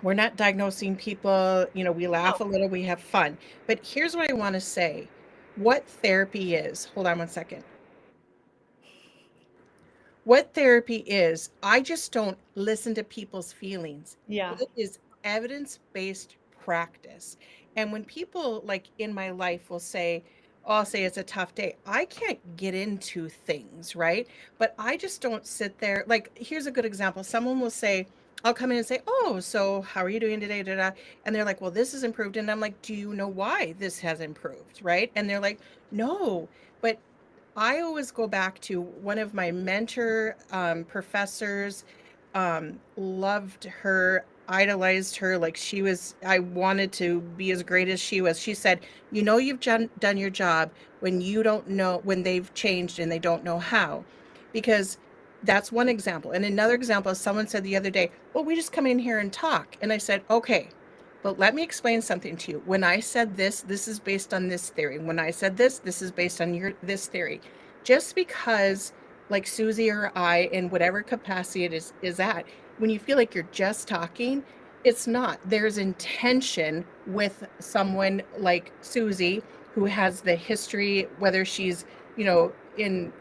we're not diagnosing people, we No. laugh a little, we have fun. But here's what I want to say. What therapy is, hold on one second. What therapy is, I just don't listen to people's feelings. Yeah. It is evidence-based practice. And when people like in my life will say, oh, I'll say it's a tough day, I can't get into things, right? But I just don't sit there. Like, here's a good example. Someone will say, I'll come in and say, oh, so how are you doing today? Da, da. And they're like, well, this has improved. And I'm like, do you know why this has improved? Right. And they're like, no. But I always go back to one of my mentor professors, loved her, idolized her. Like I wanted to be as great as she was. She said, you've done your job when you don't know, when they've changed and they don't know how. Because that's one example. And another example, someone said the other day, well, we just come in here and talk. And I said, okay, but let me explain something to you. When I said this is based on this theory. When I said this is based on this theory. Just because like Susie or I, in whatever capacity it is at, when you feel like you're just talking, it's not. There's intention with someone like Susie who has the history, whether she's, in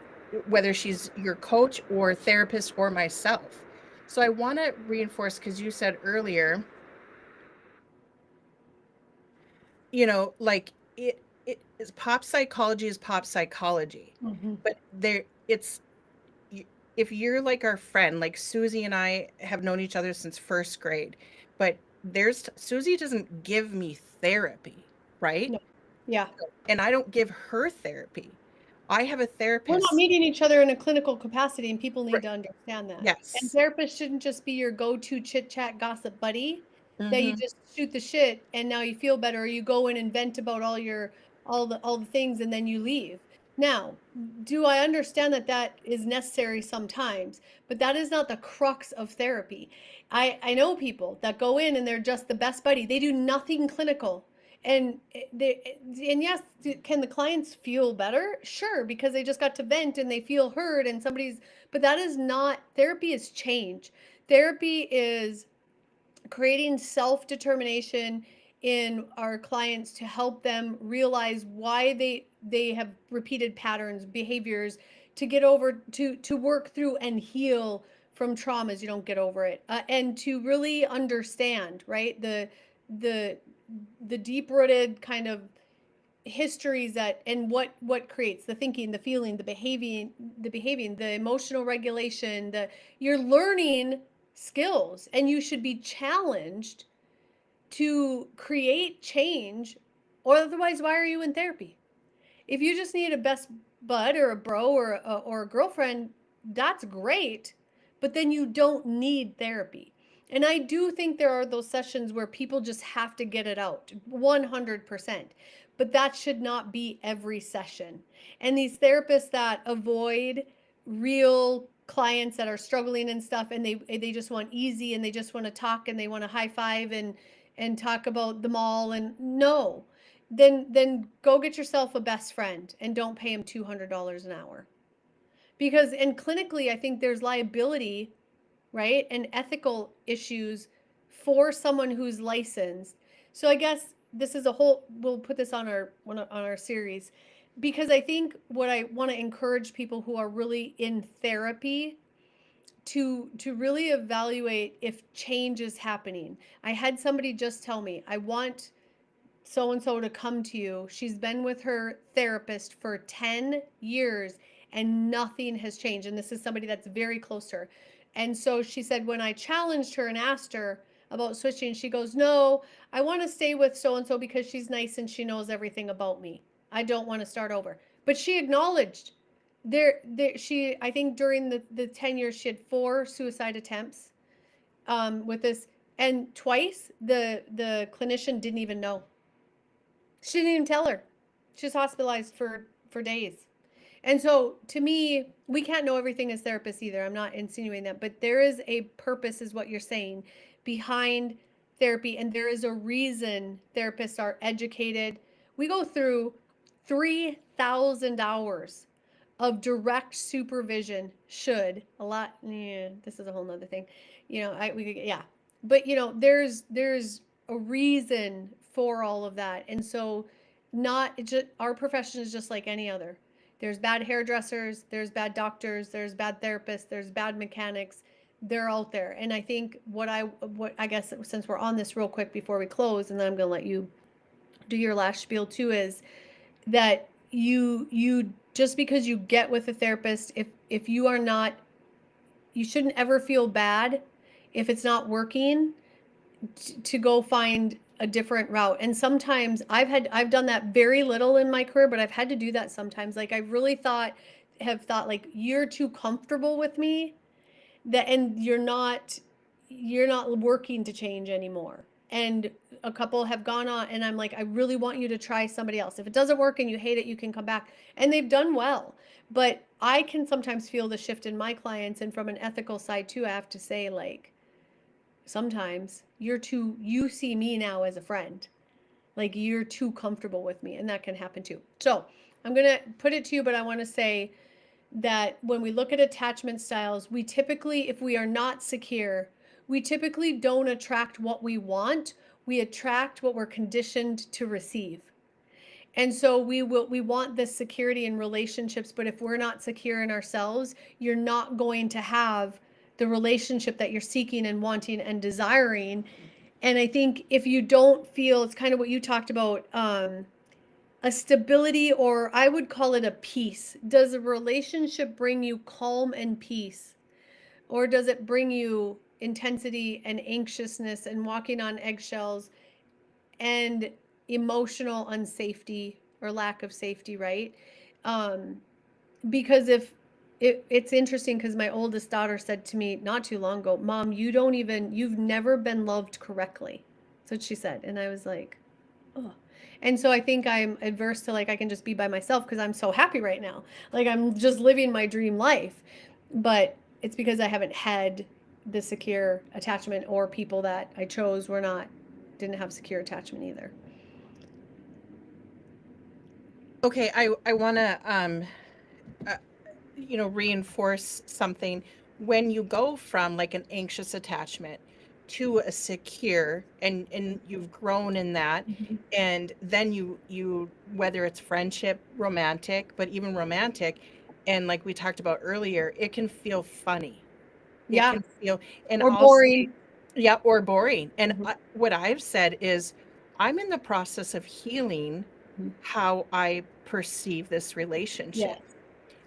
whether she's your coach or therapist or myself. So I want to reinforce because you said earlier, like it is pop psychology is pop psychology, Mhm. but it's if you're like our friend, like Susie and I have known each other since first grade, but Susie doesn't give me therapy, right? No. Yeah. And I don't give her therapy. I have a We're not therapist. meeting each other in a clinical capacity, and people need Right. to understand that. And Yes. therapists shouldn't just be your go-to chit chat gossip buddy that you Mm-hmm. just shoot the shit and now you feel better, or you go in and vent about all the things and then you leave. Now, do I understand that that is necessary sometimes, but that is not the crux of therapy. I know people that go in and they're just the best buddy. They do nothing clinical. And and yes, can the clients feel better? Sure, because they just got to vent and they feel heard and but that is not therapy is change. Therapy is creating self-determination in our clients to help them realize why they have repeated patterns, behaviors, to get over to work through and heal from traumas you don't get over it, and to really understand, right, the the deep-rooted kind of histories that and what creates the thinking, the feeling, the emotional regulation, the you're learning skills, and you should be challenged to create change, or otherwise why are you in therapy? If you just need a best bud or a bro or a girlfriend, that's great, but then you don't need therapy. And I do think there are those sessions where people just have to get it out 100%, but that should not be every session. And these therapists that avoid real clients that are struggling and stuff, and they just want easy, and they just want to talk, and they want to high five and talk about the mall, and no, then go get yourself a best friend and don't pay him $200 an hour. Because and clinically, I think there's liability, right? And ethical issues for someone who's licensed. So I guess this is a whole we'll put this on our series, because I think what I want to encourage people who are really in therapy to really evaluate if change is happening. I had somebody just tell me, I want so and so to come to you. She's been with her therapist for 10 years and nothing has changed. And this is somebody that's very close to her. And so she said, when I challenged her and asked her about switching, she goes, no, I want to stay with so and so because she's nice and she knows everything about me. I don't want to start over. But she acknowledged she, I think during the 10 years, she had 4 suicide attempts with this. And twice the clinician didn't even know. She didn't even tell her. She was hospitalized for days. And so to me, we can't know everything as therapists either. I'm not insinuating that, but there is a purpose, is what you're saying, behind therapy. And there is a reason therapists are educated. We go through 3,000 hours of direct supervision. Should a lot, yeah, this is a whole nother thing, yeah, but there's a reason for all of that. And so not just our profession is just like any other. There's bad hairdressers, there's bad doctors, there's bad therapists, there's bad mechanics. They're out there. And I think what I guess, since we're on this real quick before we close, and then I'm going to let you do your last spiel too, is that you just because you get with a therapist, if you are not, you shouldn't ever feel bad if it's not working, to go find a different route. And sometimes I've done that very little in my career, but I've had to do that sometimes. Like I really have thought like, you're too comfortable with me, and you're not working to change anymore. And a couple have gone on, and I'm like, I really want you to try somebody else. If it doesn't work and you hate it, you can come back. And they've done well. But I can sometimes feel the shift in my clients. And from an ethical side too, I have to say, like, sometimes you see me now as a friend. Like, you're too comfortable with me, and that can happen too. So I'm going to put it to you, but I want to say that when we look at attachment styles, we typically, if we are not secure, we typically don't attract what we want. We attract what we're conditioned to receive. And so we want this security in relationships, but if we're not secure in ourselves, you're not going to have the relationship that you're seeking and wanting and desiring. And I think if you don't feel, it's kind of what you talked about, a stability, or I would call it a peace. Does a relationship bring you calm and peace? Or does it bring you intensity and anxiousness and walking on eggshells and emotional unsafety or lack of safety, right? Because it's interesting, because my oldest daughter said to me not too long ago, Mom, you've never been loved correctly. That's what she said. And I was like, oh. And so I think I'm adverse to, like, I can just be by myself because I'm so happy right now. Like, I'm just living my dream life. But it's because I haven't had the secure attachment, or people that I chose didn't have secure attachment either. Okay, I want to reinforce something. When you go from like an anxious attachment to a secure, and you've grown in that, and then you whether it's friendship, romantic, but even romantic, and like we talked about earlier, it can feel funny. Yeah. It can feel, and or boring. Yeah, or boring. And what I've said is, I'm in the process of healing how I perceive this relationship. Yes.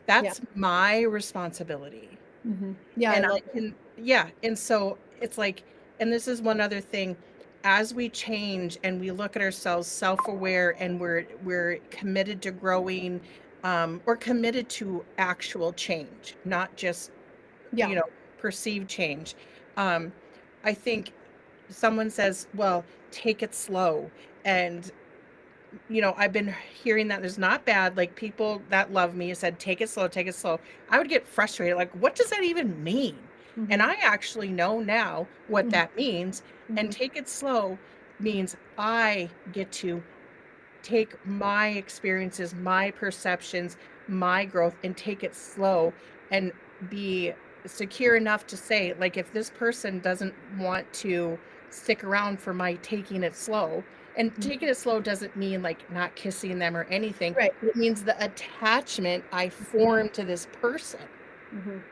That's my responsibility. Yeah. And I I can, and so it's like, and this is one other thing, as we change and we look at ourselves self-aware, and we're committed to growing, or committed to actual change, not just perceived change. I think someone says, well, take it slow. And I've been hearing that is not bad. Like, people that love me said, take it slow, take it slow. I would get frustrated. Like, what does that even mean? And I actually know now what that means. And take it slow means I get to take my experiences, my perceptions, my growth, and take it slow, and be secure enough to say, like, if this person doesn't want to stick around for my taking it slow, and taking it slow doesn't mean like not kissing them or anything. Right. It means the attachment I form to this person,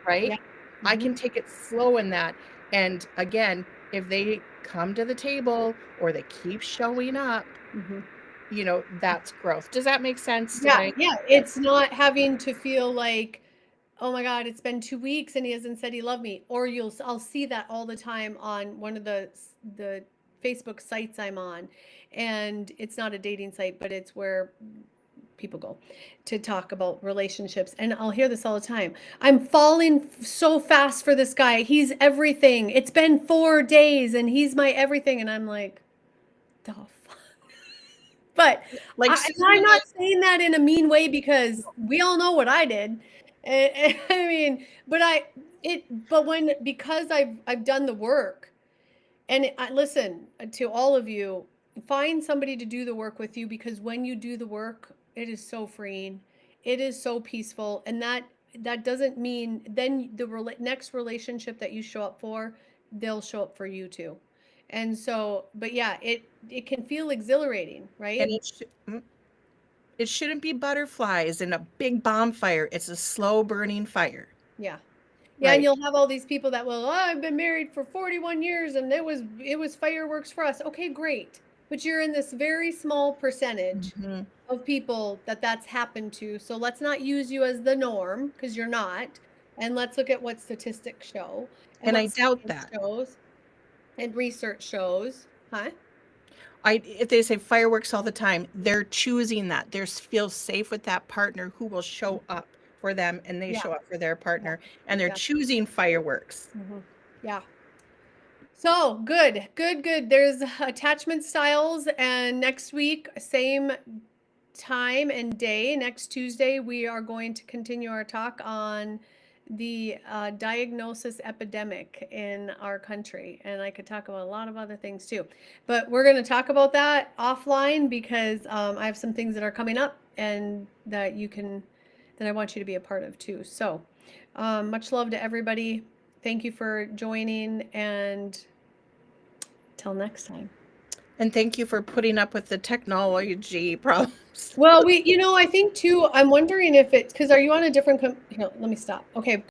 right? I can take it slow in that. And again, if they come to the table or they keep showing up, that's growth. Does that make sense? Yeah. It's not having to feel like, oh my God, it's been 2 weeks and he hasn't said he loved me. Or I'll see that all the time on one of the Facebook sites I'm on. And it's not a dating site, but it's where people go to talk about relationships. And I'll hear this all the time. I'm falling so fast for this guy. He's everything. It's been 4 days and he's my everything. And I'm like, the fuck? But Like I'm not saying that in a mean way, because we all know what I did. I mean, because I've done the work, and I listen to all of you, find somebody to do the work with you, because when you do the work, it is so freeing. It is so peaceful, and that doesn't mean then the next relationship that you show up for, they'll show up for you too. And so, but yeah, it can feel exhilarating, right? and it shouldn't be butterflies and a big bonfire. It's a slow burning fire. Yeah. Yeah, and Right. you'll have all these people that will, oh, I've been married for 41 years and it was fireworks for us. Okay, great. But you're in this very small percentage Mhm. of people that's happened to. So let's not use you as the norm, because you're not. And let's look at what statistics show and And what I doubt science that. shows and research shows. Huh? If they say fireworks all the time, they're choosing that. They feel safe with that partner who will show up for them, and they Yeah. show up for their partner, and they're Yeah. choosing fireworks. Yeah. So good, good, good. There's attachment styles, and next week, same time and day, next Tuesday, we are going to continue our talk on the diagnosis epidemic in our country. And I could talk about a lot of other things too, but we're going to talk about that offline, because I have some things that are coming up and that I want you to be a part of too. So much love to everybody. Thank you for joining, and till next time. And thank you for putting up with the technology problems. Well, I think too, I'm wondering if it's because, are you on a different, here, let me stop. Okay.